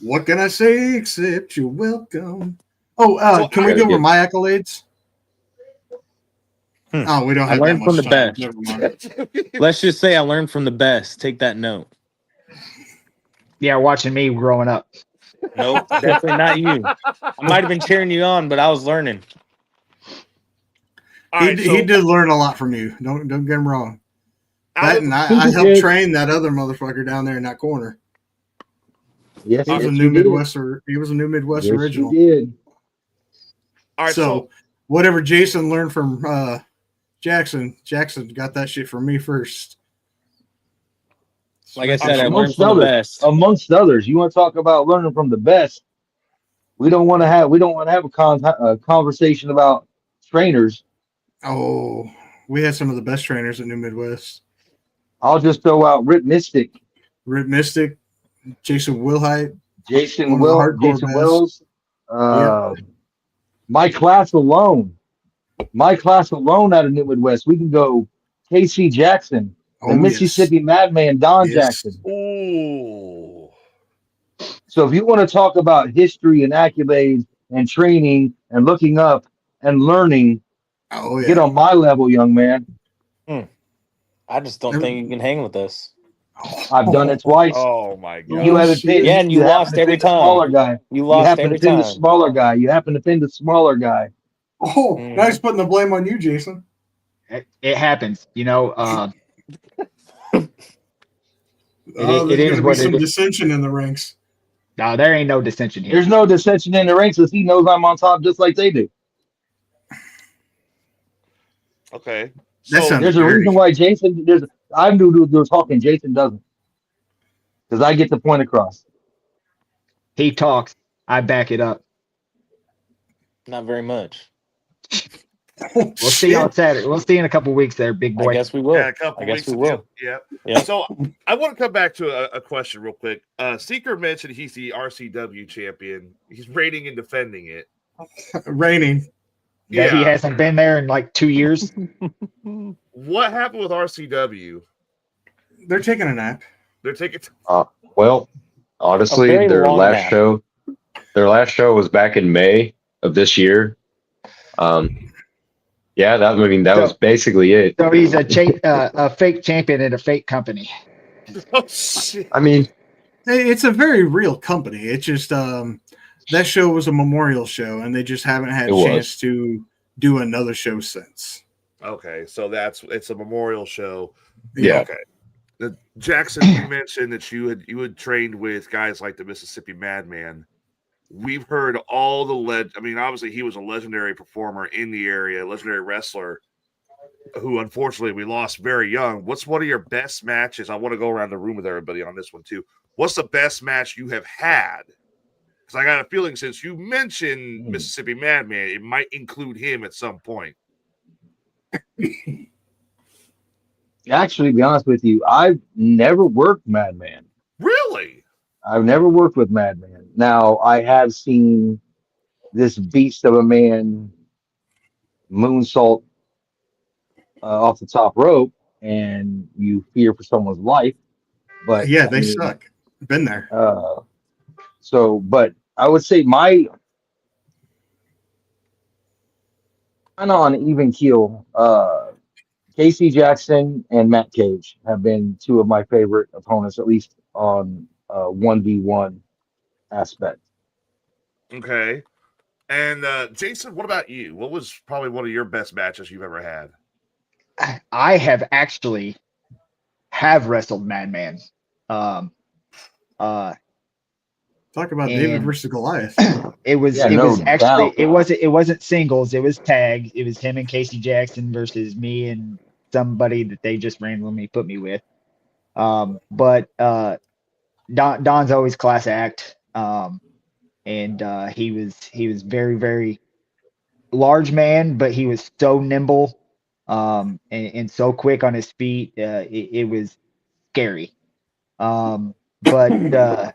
Speaker 2: What can I say except you're welcome? Oh, can we go over my accolades? Oh, we don't have.
Speaker 5: I learned from the
Speaker 2: time.
Speaker 5: best. Never mind. Let's just say I learned from the best. Take that note.
Speaker 4: Yeah, watching me growing up.
Speaker 5: Nope, definitely not you. I might have been cheering you on, but I was learning.
Speaker 2: He did learn a lot from you. Don't get him wrong. I helped train that other motherfucker down there in that corner.
Speaker 3: Yes,
Speaker 2: he was a new Midwest. He was a new Midwest original.
Speaker 3: He did.
Speaker 1: All right,
Speaker 2: so whatever Jason learned from Jackson got that shit from me first.
Speaker 5: Like I said, I learned from the best.
Speaker 3: Amongst others, you want to talk about learning from the best? We don't want to have a conversation about trainers.
Speaker 2: Oh, we had some of the best trainers at New Midwest.
Speaker 3: I'll just throw out Rip Mystic,
Speaker 2: Jason Wilhite,
Speaker 3: Jason Wills. My class alone out of New Midwest. We can go KC Jackson. The Mississippi Madman, Don Jackson.
Speaker 1: Ooh.
Speaker 3: So if you want to talk about history and accolades and training and looking up and learning, get on my level, young man.
Speaker 5: I just don't think you can hang with us.
Speaker 3: I've done it twice.
Speaker 1: Oh my god!
Speaker 3: You haven't been.
Speaker 5: Yeah, and you lost every time.
Speaker 3: Smaller guy.
Speaker 5: You lost every time.
Speaker 3: The smaller guy. You happen to pin the smaller guy.
Speaker 2: Oh, nice putting the blame on you, Jason.
Speaker 4: It happens,
Speaker 2: It is what some dissension in the ranks.
Speaker 4: No, there ain't no dissension here.
Speaker 3: There's no dissension in the ranks because he knows I'm on top just like they do.
Speaker 1: Okay.
Speaker 3: So there's a reason why Jason. I'm doing talking. Jason doesn't, because I get the point across.
Speaker 4: He talks. I back it up.
Speaker 5: Not very much.
Speaker 4: We'll see on Saturday. We'll see in a couple weeks there, big boy.
Speaker 5: I guess we will.
Speaker 1: Yeah, a couple weeks we will. Yeah. So I want to come back to a question real quick. Seeker mentioned he's the RCW champion. He's reigning and defending it.
Speaker 2: Reigning.
Speaker 4: Yeah, he hasn't been there in like 2 years.
Speaker 1: What happened with RCW?
Speaker 2: They're taking a nap.
Speaker 1: They're taking.
Speaker 6: Well, honestly,
Speaker 5: very long nap.
Speaker 6: their last show was back in May of this year. Yeah, that was basically it.
Speaker 4: So he's a fake champion at a fake company.
Speaker 1: Oh shit!
Speaker 6: I mean,
Speaker 2: It's a very real company. It's just that show was a memorial show, and they just haven't had a chance to do another show since.
Speaker 1: Okay, so it's a memorial show.
Speaker 6: Yeah.
Speaker 1: Okay. Jackson, you mentioned that you had trained with guys like the Mississippi Madman. We've heard all the I mean, obviously he was a legendary performer in the area, legendary wrestler who unfortunately we lost very young. What's one of your best matches? I want to go around the room with everybody on this one too. What's the best match you have had? Because I got a feeling since you mentioned Mississippi Madman, it might include him at some point.
Speaker 3: Actually, to be honest with you, I've never worked Madman.
Speaker 1: Really?
Speaker 3: I've never worked with Madman. Now, I have seen this beast of a man moonsault off the top rope, and you fear for someone's life. But
Speaker 2: yeah, they suck. Been there.
Speaker 3: But I would say my kind of on even keel. Casey Jackson and Matt Cage have been two of my favorite opponents, at least on 1v1 aspect.
Speaker 1: Okay. And Jason, what about you? What was probably one of your best matches you've ever had?
Speaker 4: I have actually wrestled Madman.
Speaker 2: Talk about David versus Goliath.
Speaker 4: It wasn't singles, it was tag. It was him and Casey Jackson versus me and somebody that they just randomly put me with. But Don's always class act. And he was very, very large man, but he was so nimble and so quick on his feet. It was scary. But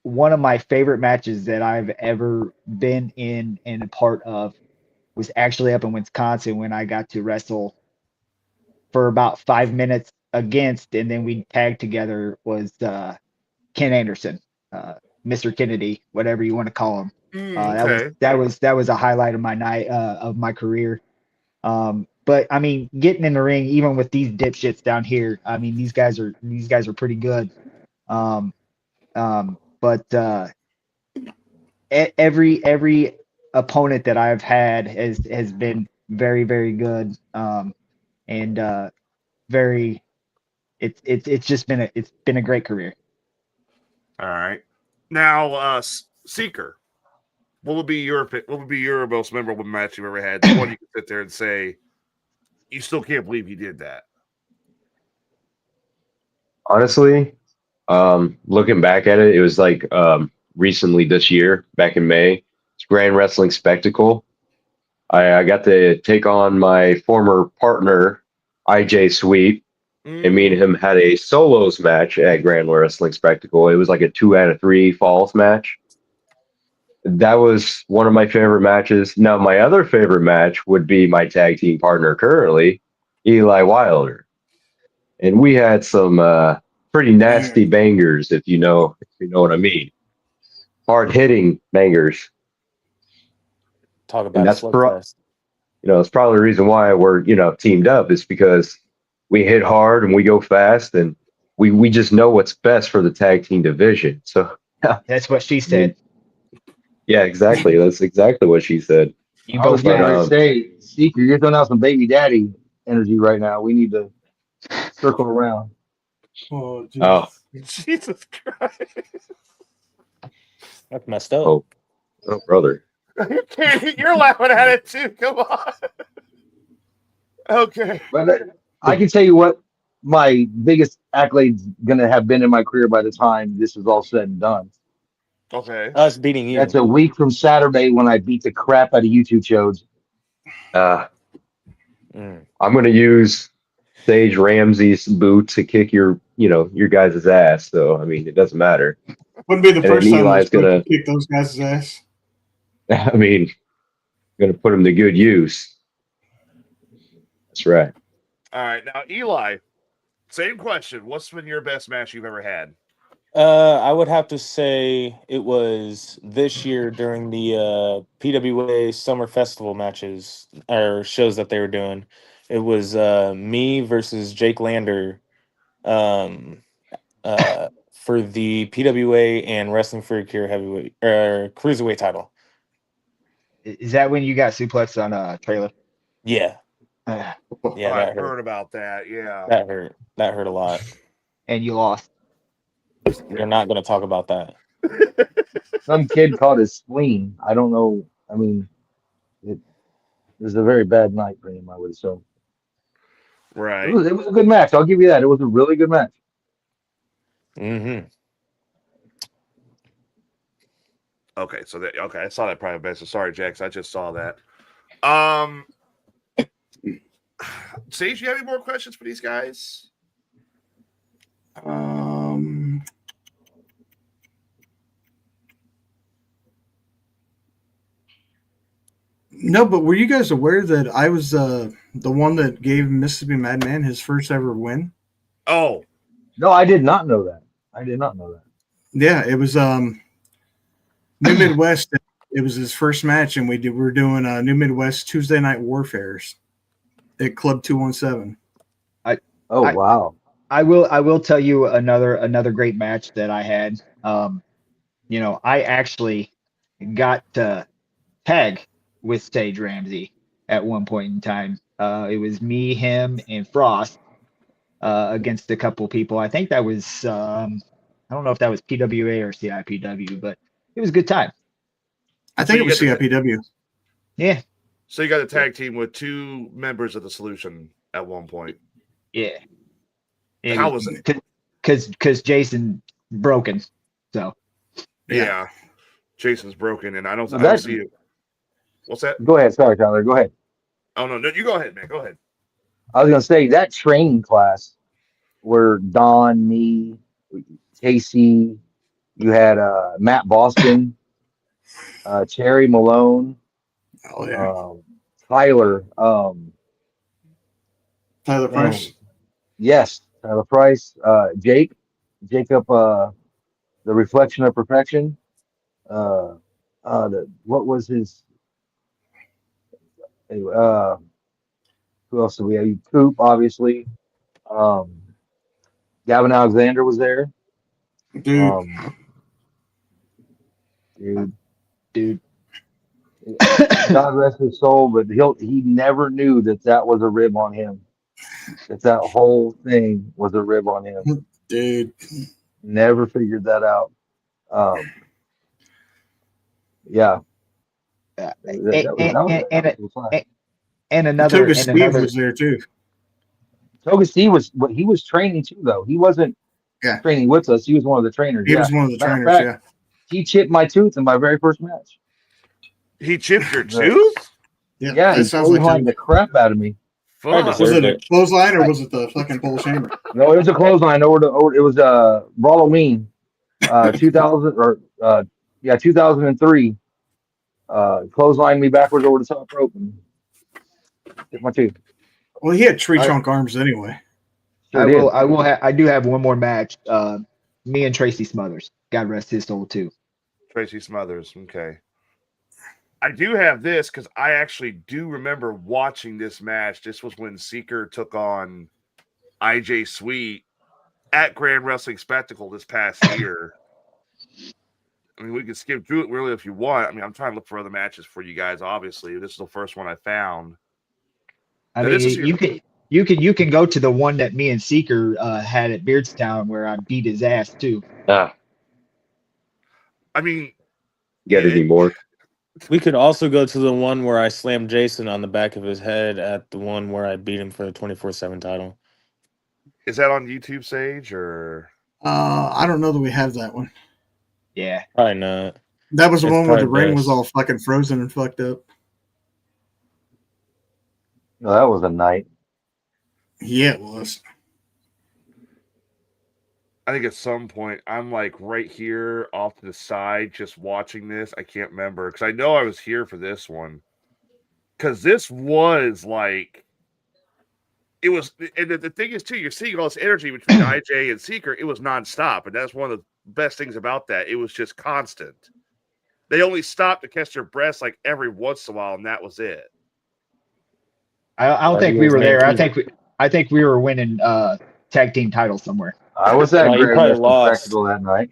Speaker 4: one of my favorite matches that I've ever been in and a part of was actually up in Wisconsin when I got to wrestle for about 5 minutes against, and then we tagged together, was Ken Anderson, Mr. Kennedy, whatever you want to call him.
Speaker 1: Okay.
Speaker 4: That was a highlight of my night, of my career. But I mean, getting in the ring, even with these dipshits down here, I mean, these guys are pretty good. But every opponent that I've had has been very, very good. And very, it's just been a great career.
Speaker 1: All right. Now, Seeker, what would be your most memorable match you've ever had? The one you can sit there and say, you still can't believe he did that.
Speaker 6: Honestly, looking back at it, it was like recently this year, back in May. It's Grand Wrestling Spectacle. I got to take on my former partner, IJ Sweet, and me and him had a solos match at Grand Wrestling Spectacle. It was like a 2 out of 3 falls match. That was one of my favorite matches. Now, my other favorite match would be my tag team partner currently, Eli Wilder. And we had some pretty nasty bangers, if you know what I mean. Hard hitting bangers.
Speaker 5: Talk about a slugfest.
Speaker 6: It's probably the reason why we're teamed up, is because we hit hard and we go fast, and we just know what's best for the tag team division. So
Speaker 4: that's what she said.
Speaker 6: Yeah, exactly. That's exactly what she said.
Speaker 3: I was going to say, Seeker, you're throwing out some baby daddy energy right now. We need to circle around.
Speaker 2: Oh,
Speaker 1: Jesus Christ.
Speaker 5: That's messed up.
Speaker 6: Oh brother.
Speaker 1: You're laughing at it too. Come on. Okay.
Speaker 3: But I can tell you what my biggest accolades going to have been in my career by the time this is all said and done.
Speaker 1: Okay.
Speaker 5: Us beating you.
Speaker 3: That's a week from Saturday when I beat the crap out of you two chodes.
Speaker 6: I'm going to use Sage Ramsey's boot to kick your guys' ass. So, I mean, it doesn't matter.
Speaker 2: Wouldn't be the first time
Speaker 6: Eli's
Speaker 2: going to kick those guys' ass.
Speaker 6: I mean, going to put him to good use. That's right.
Speaker 1: All right. Now, Eli, Same question. What's been your best match you've ever had?
Speaker 5: I would have to say it was this year during the PWA Summer Festival matches or shows that they were doing. It was me versus Jake Lander for the PWA and Wrestling for a Cure heavyweight cruiserweight title.
Speaker 4: Is that when you got suplexed on a trailer?
Speaker 5: Yeah,
Speaker 4: Uh,
Speaker 5: yeah,
Speaker 1: I've
Speaker 5: that hurt.
Speaker 1: heard about that. Yeah.
Speaker 5: That hurt. That hurt a lot.
Speaker 4: and you lost.
Speaker 5: We're not going to talk about that.
Speaker 3: Some kid caught his spleen. I don't know. I mean, it was a very bad night for him, I would assume.
Speaker 1: Right.
Speaker 3: It was a good match. I'll give you that. It was a really good match.
Speaker 5: Mm-hmm.
Speaker 1: Okay, so I saw that private basis. Sorry, Jax, I just saw that. Sage, you have any more questions for these guys?
Speaker 2: No, but were you guys aware that I was the one that gave Mississippi Madman his first ever win?
Speaker 1: Oh,
Speaker 3: No, I did not know that. I did not know that.
Speaker 2: Yeah, it was New Midwest. It was his first match, and we're doing New Midwest Tuesday Night Warfares at Club 217.
Speaker 3: Wow.
Speaker 4: I will tell you another great match that I had. I actually got to tag with Sage Ramsey at one point in time. It was me, him, and Frost against a couple people. I think that was I don't know if that was PWA or CIPW, but it was a good time.
Speaker 2: I think it was CIPW.
Speaker 4: Yeah.
Speaker 1: So you got a tag team with two members of the Solution at one point.
Speaker 4: Yeah.
Speaker 1: How was it?
Speaker 4: Because Jason broken. So.
Speaker 1: Yeah. Jason's broken, and I don't see it. What's that?
Speaker 3: Go ahead. Sorry, Tyler. Go ahead.
Speaker 1: Oh, no, you go ahead, man. Go ahead.
Speaker 3: I was going to say that training class where Don, me, Casey, you had Matt Boston, Terry Malone, Tyler.
Speaker 2: Tyler Price.
Speaker 3: Yes, Tyler Price. Jacob, the Reflection of Perfection. What was his? Anyway, who else did we have? Coop, obviously. Gavin Alexander was there. Dude. God rest his soul, but he never knew that was a rib on him. That whole thing was a rib on him.
Speaker 2: Dude.
Speaker 3: Never figured that out. Yeah.
Speaker 4: And another
Speaker 2: Steve was there too.
Speaker 3: Toga Steve he was training too, though. He wasn't training with us. He was one of the trainers.
Speaker 2: He was one of the trainers.
Speaker 3: He chipped my tooth in my very first match.
Speaker 1: He chipped your tooth?
Speaker 3: Yeah, he clotheslined the crap out of me.
Speaker 2: Was it a clothesline or was it the fucking pole chamber?
Speaker 3: No, it was a clothesline. It was Halloween, 2003. Clotheslined me backwards over the top rope and hit my tooth.
Speaker 2: Well, he had tree trunk arms anyway.
Speaker 4: I do have one more match. Me and Tracy Smothers. God rest his soul too.
Speaker 1: Tracy Smothers. Okay. I do have this because I actually do remember watching this match. This was when Seeker took on IJ Sweet at Grand Wrestling Spectacle this past year. I mean, we can skip through it really if you want. I mean, I'm trying to look for other matches for you guys. Obviously, this is the first one I found.
Speaker 4: I mean, you can go to the one that me and Seeker had at Beardstown where I beat his ass too.
Speaker 6: I
Speaker 1: mean,
Speaker 6: get any more?
Speaker 5: We could also go to the one where I slammed Jason on the back of his head at the one where I beat him for the 24/7 title.
Speaker 1: Is that on YouTube, Sage, or?
Speaker 2: I don't know that we have that one.
Speaker 4: Yeah.
Speaker 5: Probably not.
Speaker 2: That was the one where the ring was all fucking frozen and fucked up.
Speaker 3: No, that was a night.
Speaker 2: Yeah, it was.
Speaker 1: I think at some point I'm like right here off to the side just watching this. I can't remember because I know I was here for this one. Because this was like it was, and the thing is too, you're seeing all this energy between IJ and Seeker. It was nonstop, and that's one of the best things about that. It was just constant. They only stopped to catch their breaths like every once in a while, and that was it.
Speaker 4: I don't think we were there. I think we were winning tag team titles somewhere.
Speaker 3: I was at
Speaker 5: No, you
Speaker 3: Grand
Speaker 5: probably
Speaker 3: Wrestling
Speaker 5: lost.
Speaker 3: Spectacle that night.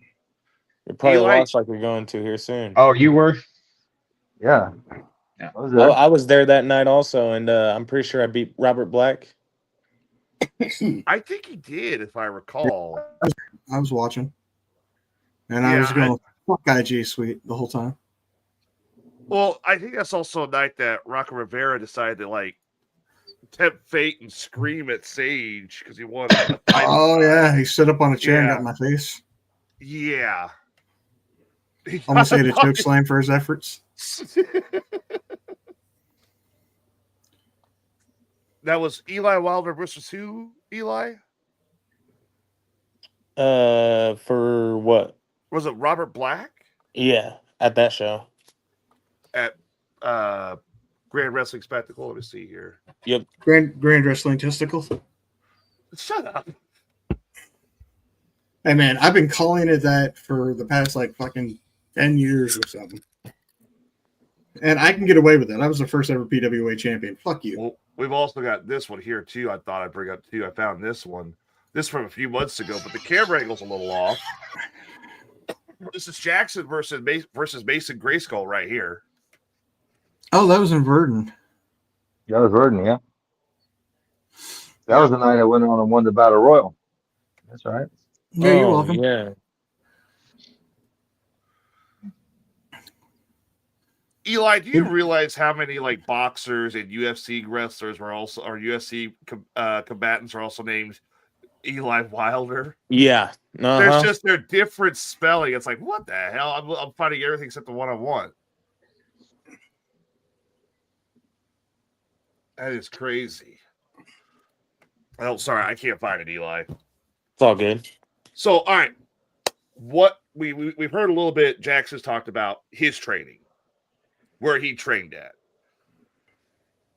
Speaker 5: You probably
Speaker 1: Eli-
Speaker 5: lost like we're going to here soon.
Speaker 4: Oh, you were?
Speaker 3: Yeah.
Speaker 4: Yeah.
Speaker 3: I was there.
Speaker 5: I was there that night also, and I'm pretty sure I beat Robert Black.
Speaker 1: I think he did, if I recall.
Speaker 2: I was watching, and I was going fuck IG Sweet the whole time.
Speaker 1: Well, I think that's also a night that Rocco Rivera decided to like tempt fate and scream at Sage because he won.
Speaker 2: Oh yeah, he stood up on a chair and got in my face.
Speaker 1: Yeah.
Speaker 2: Almost ate a choke slam for his efforts.
Speaker 1: That was Eli Wilder versus who? Eli?
Speaker 5: For what?
Speaker 1: Was it Robert Black?
Speaker 5: Yeah, at that show.
Speaker 1: At Grand Wrestling Spectacle. Let me see here.
Speaker 5: Yep.
Speaker 2: Grand Wrestling Testicles.
Speaker 1: Shut up.
Speaker 2: Hey man, I've been calling it that for the past like fucking 10 years or something. And I can get away with it. I was the first ever PWA champion. Fuck you.
Speaker 1: Well, we've also got this one here too. I thought I'd bring up too. I found this one. This from a few months ago, but the camera angle's a little off. This is Jackson versus Mason Grayskull right here.
Speaker 2: Oh, that was in Verdon.
Speaker 3: Yeah, that was Verdon, yeah. That was the night I went on and won the Battle Royal. That's right.
Speaker 2: Yeah, you're welcome.
Speaker 5: Yeah.
Speaker 1: Eli, do you realize how many like boxers and UFC wrestlers were also, or UFC combatants are also named Eli Wilder?
Speaker 5: Yeah.
Speaker 1: There's just their different spelling. It's like, what the hell? I'm finding everything except the one I want. That is crazy. Oh, sorry, I can't find it, Eli.
Speaker 5: It's all good.
Speaker 1: So, all right, what we've heard a little bit. Jackson's talked about his training, where he trained at.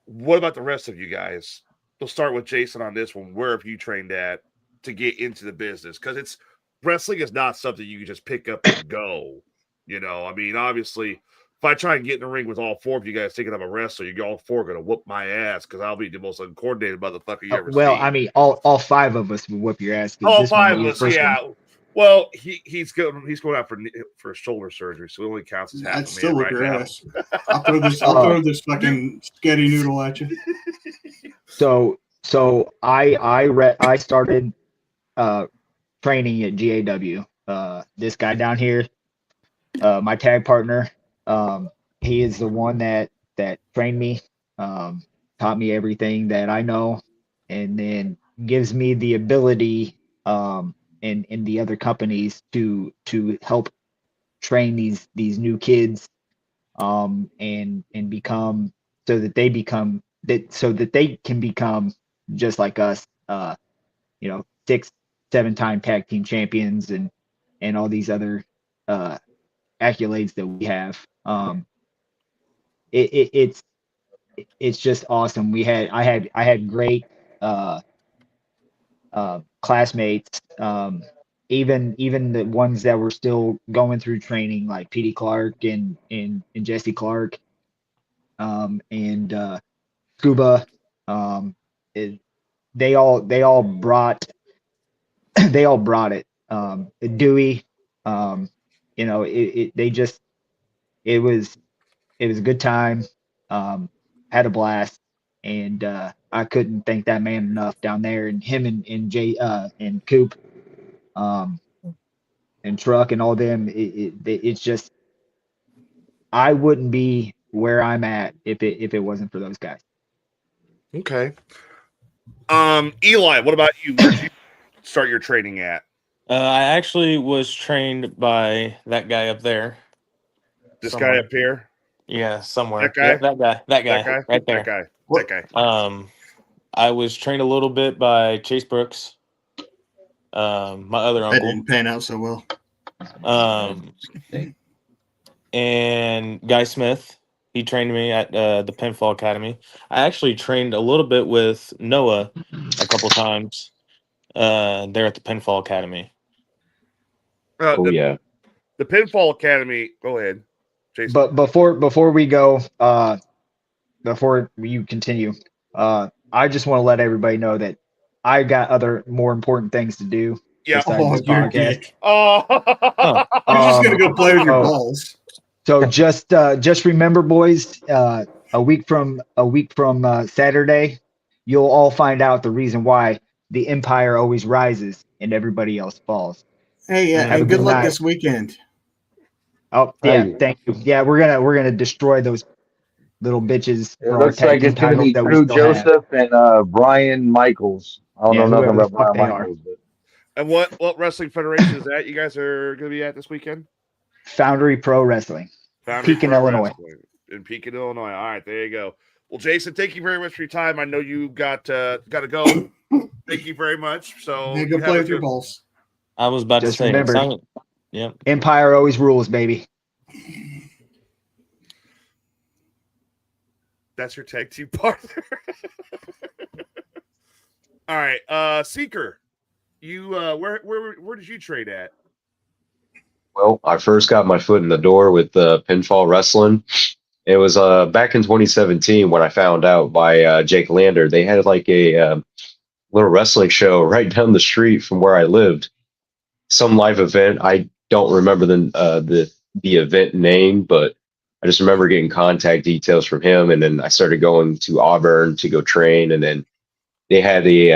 Speaker 1: What about the rest of you guys? We'll start with Jason on this one. Where have you trained at to get into the business? Because it's wrestling is not something you can just pick up and go. You know, I mean, obviously, if I try and get in the ring with all four of you guys thinking I'm a wrestler, you all four are going to whoop my ass because I'll be the most uncoordinated motherfucker you ever
Speaker 4: Well,
Speaker 1: seen.
Speaker 4: I mean, all five of us would whoop your ass.
Speaker 1: All five of us, yeah. One. Well, he's going out for shoulder surgery, so it only counts as half
Speaker 2: I'd
Speaker 1: a man
Speaker 2: still whip your
Speaker 1: now.
Speaker 2: ass. I'll throw this fucking sketty noodle at you.
Speaker 4: So I started training at GAW. This guy down here, my tag partner, he is the one that trained me, taught me everything that I know, and then gives me the ability in the other companies to help train these new kids and become so that they can become just like us, 6-7 time tag team champions and all these other accolades that we have. It's just awesome. I had great classmates, even the ones that were still going through training, like Petey Clark and Jesse Clark, and Scuba. They all brought it. Dewey, it was a good time. Had a blast, and I couldn't thank that man enough down there, and him and Jay and Coop, and Truck and all them. It's just, I wouldn't be where I'm at if it wasn't for those guys.
Speaker 1: Okay. Eli, what about you? Where did you start your training at?
Speaker 5: I actually was trained by that guy up there.
Speaker 1: This
Speaker 5: Somewhere.
Speaker 1: guy up here?
Speaker 5: Yeah, somewhere.
Speaker 1: That guy?
Speaker 5: Yep, that guy, right there.
Speaker 1: That guy.
Speaker 5: I was trained a little bit by Chase Brooks, my other
Speaker 2: That
Speaker 5: uncle.
Speaker 2: didn't pan out so well.
Speaker 5: And Guy Smith. He trained me at the Pinfall Academy. I actually trained a little bit with Noah a couple times there at the Pinfall Academy.
Speaker 6: Oh yeah.
Speaker 1: The Pinfall Academy. Go ahead, Jason.
Speaker 4: But before we go, before you continue, I just want to let everybody know that I got other more important things to do
Speaker 1: Yeah.
Speaker 4: besides this
Speaker 2: you're a
Speaker 4: podcast.
Speaker 2: dick.
Speaker 1: Oh,
Speaker 2: You're just gonna go play with your
Speaker 4: oh.
Speaker 2: balls.
Speaker 4: So just remember, boys, a week from Saturday, you'll all find out the reason why the empire always rises and everybody else falls.
Speaker 2: Hey,
Speaker 4: Have a
Speaker 2: and good
Speaker 4: good
Speaker 2: luck
Speaker 4: night.
Speaker 2: this weekend.
Speaker 4: Oh yeah,
Speaker 3: Hey.
Speaker 4: thank you. Yeah, we're gonna destroy those little bitches
Speaker 3: It
Speaker 4: for our
Speaker 3: looks
Speaker 4: tag
Speaker 3: like
Speaker 4: team
Speaker 3: it's going to
Speaker 4: titles
Speaker 3: be
Speaker 4: that we
Speaker 3: Drew
Speaker 4: still have.
Speaker 3: Joseph and Brian Michaels. I don't
Speaker 4: Yeah,
Speaker 3: know nothing
Speaker 4: whoever the
Speaker 3: about
Speaker 4: fuck
Speaker 3: Brian
Speaker 4: they are.
Speaker 3: Michaels, but
Speaker 1: and what wrestling federation is that you guys are going to be at this weekend?
Speaker 4: Foundry Pro Wrestling,
Speaker 1: Foundry
Speaker 4: Pekin,
Speaker 1: Pro
Speaker 4: Illinois.
Speaker 1: Wrestling in Pekin, Illinois. All right, there you go. Well, Jason, thank you very much for your time. I know you got to go. Thank you very much. So
Speaker 2: Hey, go
Speaker 1: you
Speaker 2: play
Speaker 1: have
Speaker 2: with your balls.
Speaker 5: I was about
Speaker 4: Just
Speaker 5: to say,
Speaker 4: remember,
Speaker 5: yep.
Speaker 4: empire always rules, baby.
Speaker 1: That's your tag team partner. All right, Seeker, you where did you trade at?
Speaker 6: Well, I first got my foot in the door with pinfall wrestling. It was back in 2017 when I found out by Jake Lander. They had like a little wrestling show right down the street from where I lived. Some live event. I don't remember the event name, but I just remember getting contact details from him, and then I started going to Auburn to go train, and then they had the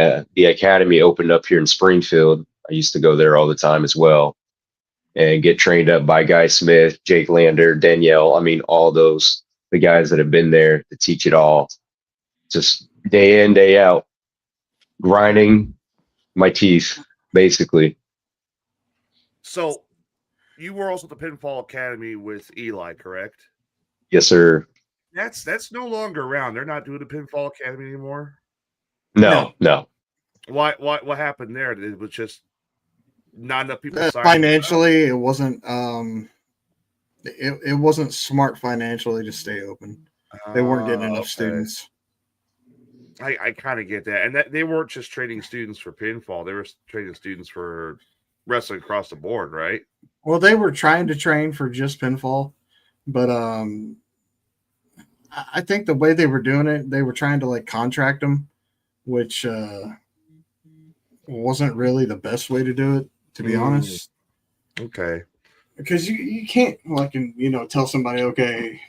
Speaker 6: academy opened up here in Springfield. I used to go there all the time as well and get trained up by Guy Smith, Jake Lander, Danielle. I mean, all the guys that have been there to teach it all, just day in, day out, grinding my teeth, basically.
Speaker 1: So you were also at the Pinfall Academy with Eli, correct?
Speaker 6: Yes, sir.
Speaker 1: That's no longer around. They're not doing the Pinfall Academy anymore.
Speaker 6: No.
Speaker 1: Why? What happened there? It was just not enough people signed.
Speaker 2: Financially, it wasn't. It wasn't smart financially to stay open. They weren't getting enough students.
Speaker 1: I kind of get that, and that they weren't just training students for pinfall; they were training students for wrestling across the board, right?
Speaker 2: Well, they were trying to train for just pinfall, but I think the way they were doing it, they were trying to like contract them, which wasn't really the best way to do it, to be honest.
Speaker 1: Okay.
Speaker 2: Because you can't tell somebody, okay,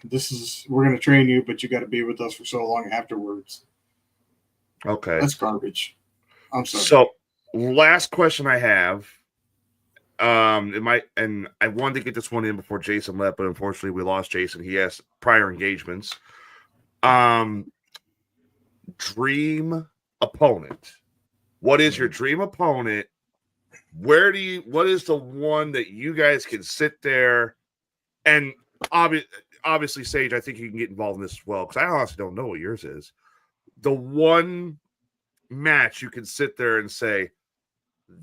Speaker 2: we're going to train you, but you got to be with us for so long afterwards.
Speaker 1: Okay.
Speaker 2: That's garbage. I'm sorry.
Speaker 1: So last question I have, I wanted to get this one in before Jason left, but unfortunately we lost Jason. He has prior engagements. Dream opponent. What is your dream opponent? What is the one that you guys can sit there and obviously, Sage, I think you can get involved in this as well, because I honestly don't know what yours is. The one match you can sit there and say,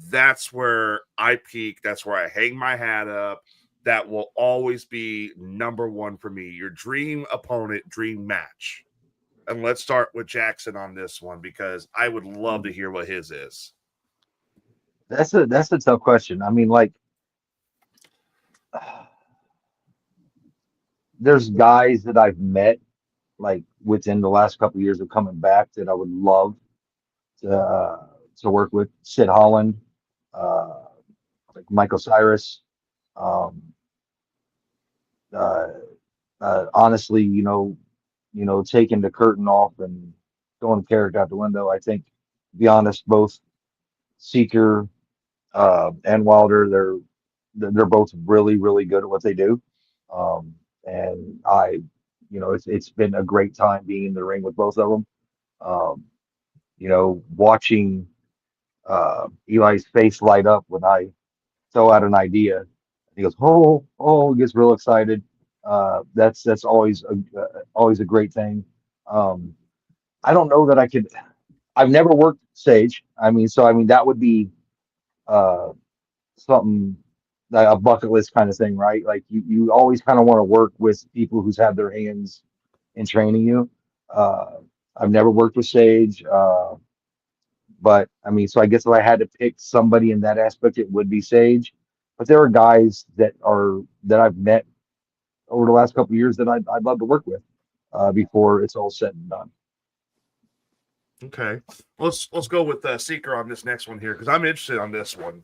Speaker 1: that's where I peak, that's where I hang my hat up, that will always be number one for me. Your dream opponent, dream match. And let's start with Jackson on this one, because I would love to hear what his is.
Speaker 3: That's a tough question. I mean, like, there's guys that I've met like within the last couple of years of coming back that I would love to work with. Sid Holland, like Michael Cyrus. Honestly, taking the curtain off and throwing the character out the window. I think, to be honest, both Seeker and Wilder, they're both really, really good at what they do. And it's been a great time being in the ring with both of them. Watching Eli's face light up when I throw out an idea. He goes, he gets real excited. That's always a great thing. I don't know that I could. I've never worked Sage. That would be something, like a bucket list kind of thing, right? Like you always kind of want to work with people who's had their hands in training you. I've never worked with Sage, but I mean, so I guess if I had to pick somebody in that aspect, it would be Sage. But there are guys that I've met over the last couple of years that I'd love to work with before it's all said and done.
Speaker 1: Okay, let's go with Seeker on this next one here because I'm interested on this one.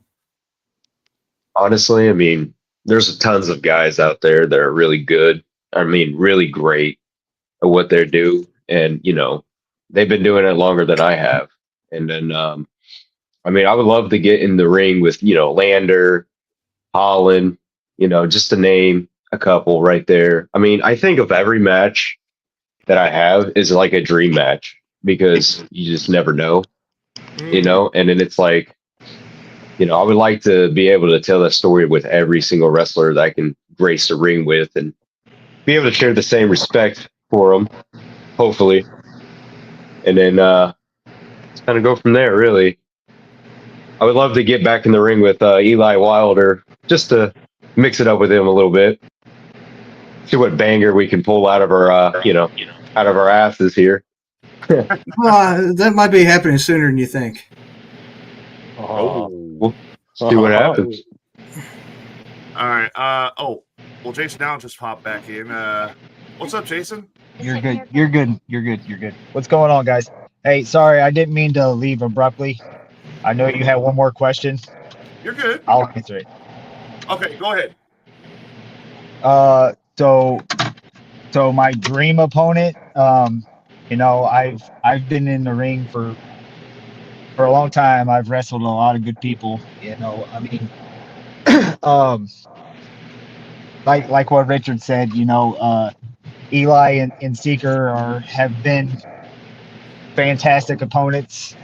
Speaker 6: Honestly, I mean, there's tons of guys out there that are really good. I mean, really great at what they do, and they've been doing it longer than I have. And then, I mean, I would love to get in the ring with Lander, Holland, just to name a couple right there. I mean, I think of every match that I have is like a dream match because you just never know, and then it's like, I would like to be able to tell that story with every single wrestler that I can grace the ring with and be able to share the same respect for them, hopefully. And then just kind of go from there, really. I would love to get back in the ring with Eli Wilder just to mix it up with him a little bit. See what banger we can pull out of our, out of our asses here.
Speaker 2: That might be happening sooner than you think.
Speaker 6: We'll see what happens.
Speaker 1: All right. Well, Jason now just popped back in. What's up, Jason?
Speaker 4: You're good. What's going on, guys? Hey, sorry, I didn't mean to leave abruptly. I know you had one more question.
Speaker 1: You're good.
Speaker 4: I'll answer it.
Speaker 1: Okay, go ahead.
Speaker 4: So my dream opponent, I've been in the ring for a long time. I've wrestled a lot of good people, I mean, like what Richard said, Eli and Seeker have been fantastic opponents.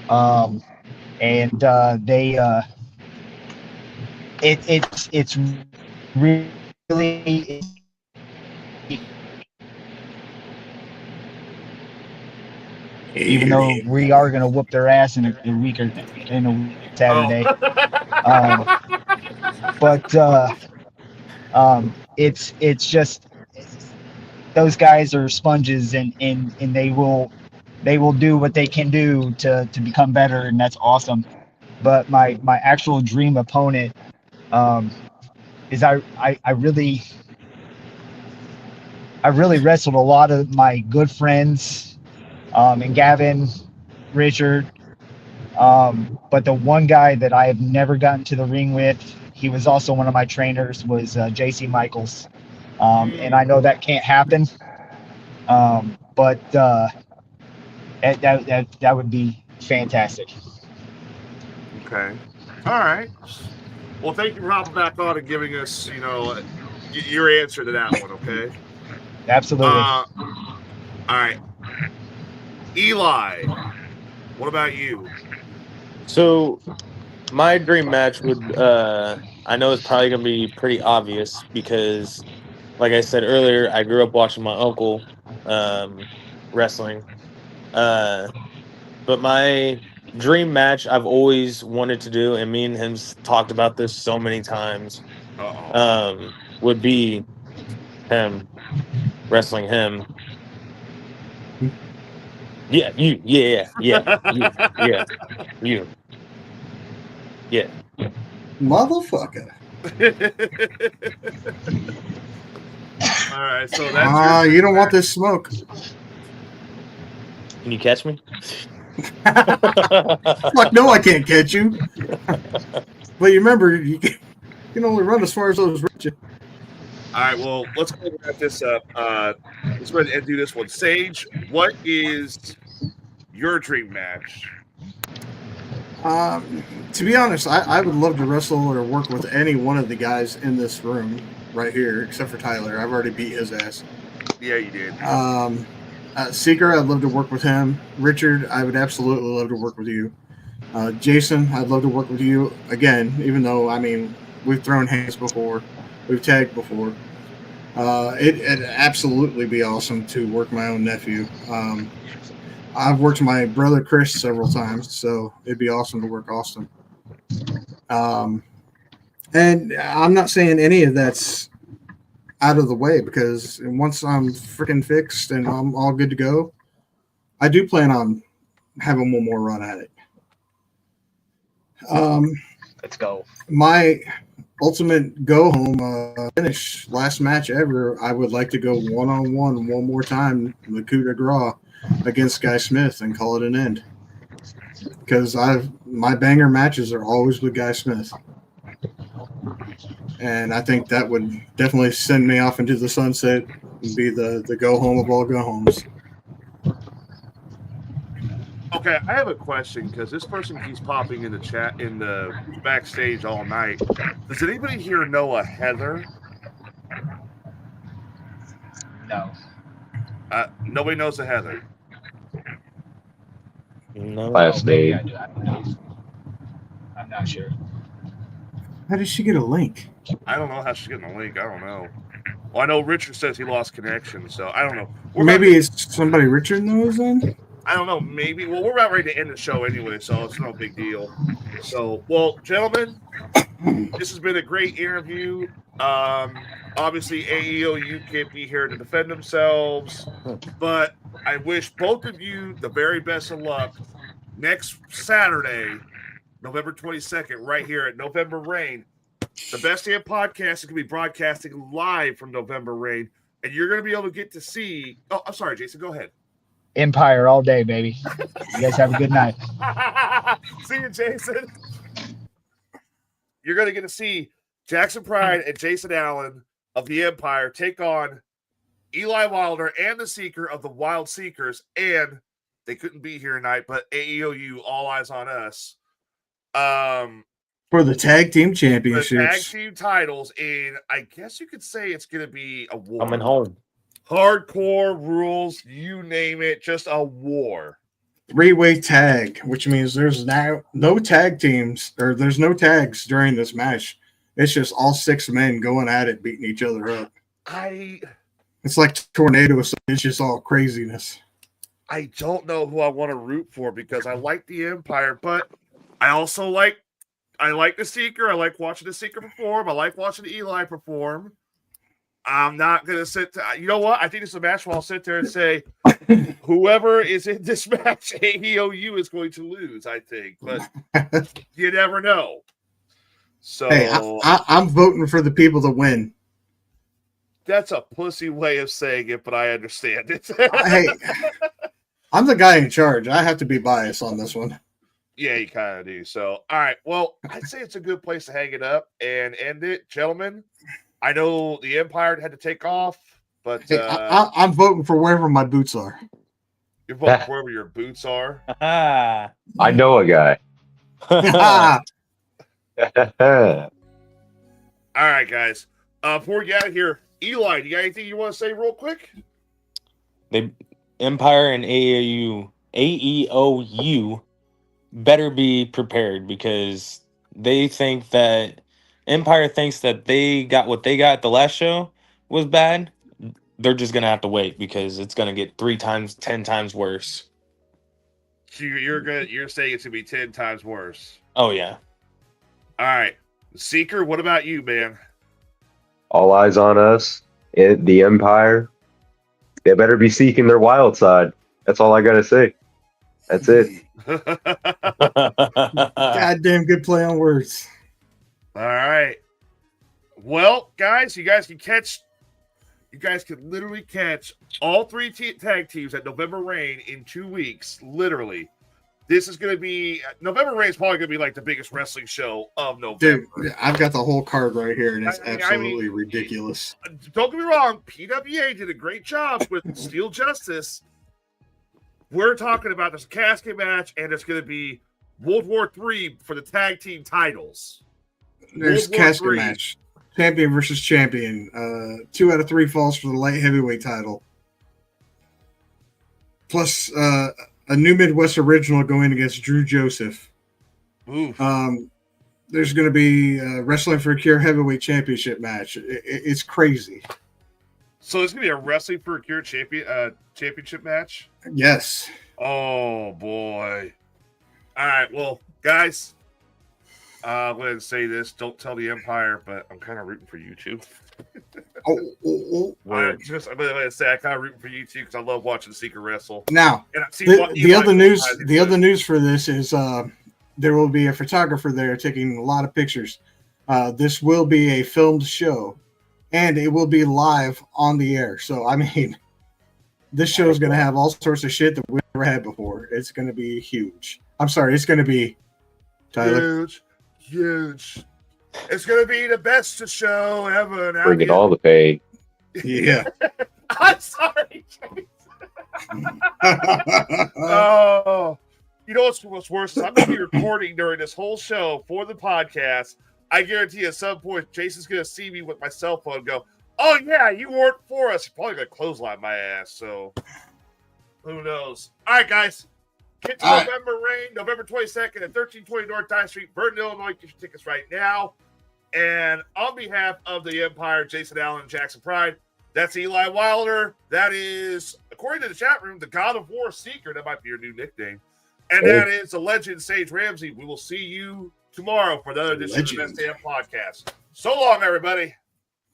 Speaker 4: And it's really even though we are going to whoop their ass in a week or in a Saturday. It's just those guys are sponges and they will do what they can do to become better, and that's awesome. But my actual dream opponent is I really wrestled a lot of my good friends, and Gavin, Richard, but the one guy that I have never gotten to the ring with, he was also one of my trainers, was JC Michaels. And I know that can't happen, but that would be fantastic.
Speaker 1: Okay. All right. Well, thank you for hopping back on and giving us, your answer to that one. Okay.
Speaker 4: Absolutely.
Speaker 1: All right. Eli, what about you?
Speaker 5: So my dream match would, I know it's probably going to be pretty obvious because, like I said earlier, I grew up watching my uncle wrestling. But my dream match I've always wanted to do, and me and him talked about this so many times, would be him wrestling him. Yeah, you.
Speaker 2: Motherfucker.
Speaker 1: All right, so that's
Speaker 2: you don't want this smoke.
Speaker 5: Can you catch me?
Speaker 2: Fuck no, I can't catch you. But you remember, you can only run as far as those reach you.
Speaker 1: All right, well, let's go ahead and wrap this up. Let's go ahead and do this one. Sage, what is your dream match?
Speaker 2: To be honest, I would love to wrestle or work with any one of the guys in this room right here, except for Tyler. I've already beat his ass.
Speaker 1: Yeah, you did.
Speaker 2: Seeker, I'd love to work with him. Richard, I would absolutely love to work with you. Jason, I'd love to work with you again, even though, I mean, we've thrown hands before. We've tagged before. It'd absolutely be awesome to work my own nephew. I've worked my brother Chris several times, so it'd be awesome to work Austin. And I'm not saying any of that's out of the way, because once I'm freaking fixed and I'm all good to go, I do plan on having one more run at it.
Speaker 4: Let's go.
Speaker 2: My ultimate go home finish, last match ever, I would like to go 1-on-1 one more time, the coup de grace against Guy Smith, and call it an end. Because my banger matches are always with Guy Smith. And I think that would definitely send me off into the sunset and be the go home of all go homes.
Speaker 1: Okay, I have a question because this person keeps popping in the chat in the backstage all night. Does anybody here know a Heather?
Speaker 4: No.
Speaker 1: Nobody knows a Heather.
Speaker 5: No.
Speaker 6: Last
Speaker 4: Maybe
Speaker 6: name.
Speaker 4: I do. I don't know. I'm not sure.
Speaker 2: How did she get a link?
Speaker 1: I don't know how she's getting a link. I don't know. Well, I know Richard says he lost connection, so I don't know.
Speaker 2: Maybe it's somebody Richard knows then?
Speaker 1: I don't know. Maybe. Well, we're about ready to end the show anyway, so it's no big deal. So, well, gentlemen, this has been a great interview. Obviously, AEOU can't be here to defend themselves, but I wish both of you the very best of luck next Saturday, November 22nd, right here at November Rain. The Best Damn Podcast is going to be broadcasting live from November Rain, and you're going to be able to get to see. Oh, I'm sorry, Jason. Go ahead.
Speaker 4: Empire all day, baby. You guys have a good night.
Speaker 1: See you, Jason. You're going to get to see Jaxson Pride and Jason Allen of the Empire take on Eli Wilder and the Seeker of the Wild Seekers, and they couldn't be here tonight, but AEOU, all eyes on us.
Speaker 2: For the tag team
Speaker 1: The
Speaker 2: championships.
Speaker 1: tag team titles, and I guess you could say it's going to be a war.
Speaker 5: Coming home.
Speaker 1: Hardcore rules, you name it, just a war.
Speaker 2: 3-way tag, which means there's now no tag teams, or there's no tags during this match. It's just all 6 men going at it, beating each other up. It's like tornado. It's just all craziness.
Speaker 1: I don't know who I want to root for because I like the Empire, but I also like the Seeker. I like watching the Seeker perform. I like watching Eli perform. I'm not going to sit – you know what? I think this is a match where I'll sit there and say whoever is in this match, AEOU is going to lose, I think. But you never know. So
Speaker 2: hey, I'm voting for the people to win.
Speaker 1: That's a pussy way of saying it, but I understand it.
Speaker 2: Hey, I'm the guy in charge. I have to be biased on this one.
Speaker 1: Yeah, you kind of do. So, all right. Well, I'd say it's a good place to hang it up and end it. Gentlemen, I know the Empire had to take off, but
Speaker 2: hey, I'm voting for wherever my boots are.
Speaker 1: you're voting for wherever your boots are.
Speaker 6: I know a guy.
Speaker 1: All right, guys. Before we get out of here, Eli, do you got anything you want to say real quick?
Speaker 5: The Empire and AEOU better be prepared because they think that Empire thinks that they got what they got at the last show was bad. They're just gonna have to wait because it's gonna get 3 times, 10 times worse.
Speaker 1: So you're saying it's gonna be 10 times worse.
Speaker 5: Oh yeah.
Speaker 1: All right, Seeker. What about you, man?
Speaker 6: All eyes on us. The Empire. They better be seeking their wild side. That's all I gotta say. That's it.
Speaker 2: Goddamn good play on words.
Speaker 1: All right. Well, guys, you guys can literally catch all 3 tag teams at November Rain in 2 weeks. Literally. This is going to be November Rain is probably going to be like the biggest wrestling show of November.
Speaker 2: Dude, I've got the whole card right here, and it's absolutely ridiculous.
Speaker 1: Don't get me wrong. PWA did a great job with Steel Justice. We're talking about this casket match, and it's going to be World War III for the tag team titles.
Speaker 2: There's casket match. Champion versus champion. 2 out of 3 falls for the light heavyweight title. Plus a New Midwest original going against Drew Joseph.
Speaker 1: Oof.
Speaker 2: There's going to be Wrestling for a Cure heavyweight championship match. It's crazy.
Speaker 1: So it's going to be a Wrestling for a Cure championship match?
Speaker 2: Yes.
Speaker 1: Oh, boy. All right. Well, guys, I'm going to say this. Don't tell the Empire, but I'm kind of rooting for you, too. I'm going to say I kind of rooting for you too because I love watching Seeker wrestle.
Speaker 2: Now,
Speaker 1: And I've seen
Speaker 2: the other news for this is there will be a photographer there taking a lot of pictures. This will be a filmed show, and it will be live on the air. So, I mean, this show is going to have all sorts of shit that we've never had before. It's going to be huge. I'm sorry, it's going to be, Tyler.
Speaker 1: Huge. It's going to be the best show ever.
Speaker 6: Bring it all the pay.
Speaker 2: Yeah.
Speaker 1: I'm sorry. Oh, you know what's worse? I'm going to be recording during this whole show for the podcast. I guarantee at some point, Jason's going to see me with my cell phone and go, "Oh, yeah, you weren't for us." He's probably going to clothesline my ass. So who knows? All right, guys. Get to November Rain, November 22nd at 1320 North Dye Street, Vernon, Illinois. Get your tickets right now. And on behalf of the Empire, Jason, Allen, and Jaxson Pride, that's Eli Wilder. That is, according to the chat room, the God of War Seeker. That might be your new nickname. And that is the legend, Sage Ramsey. We will see you tomorrow for another edition of the Best Damn Podcast. So long, everybody.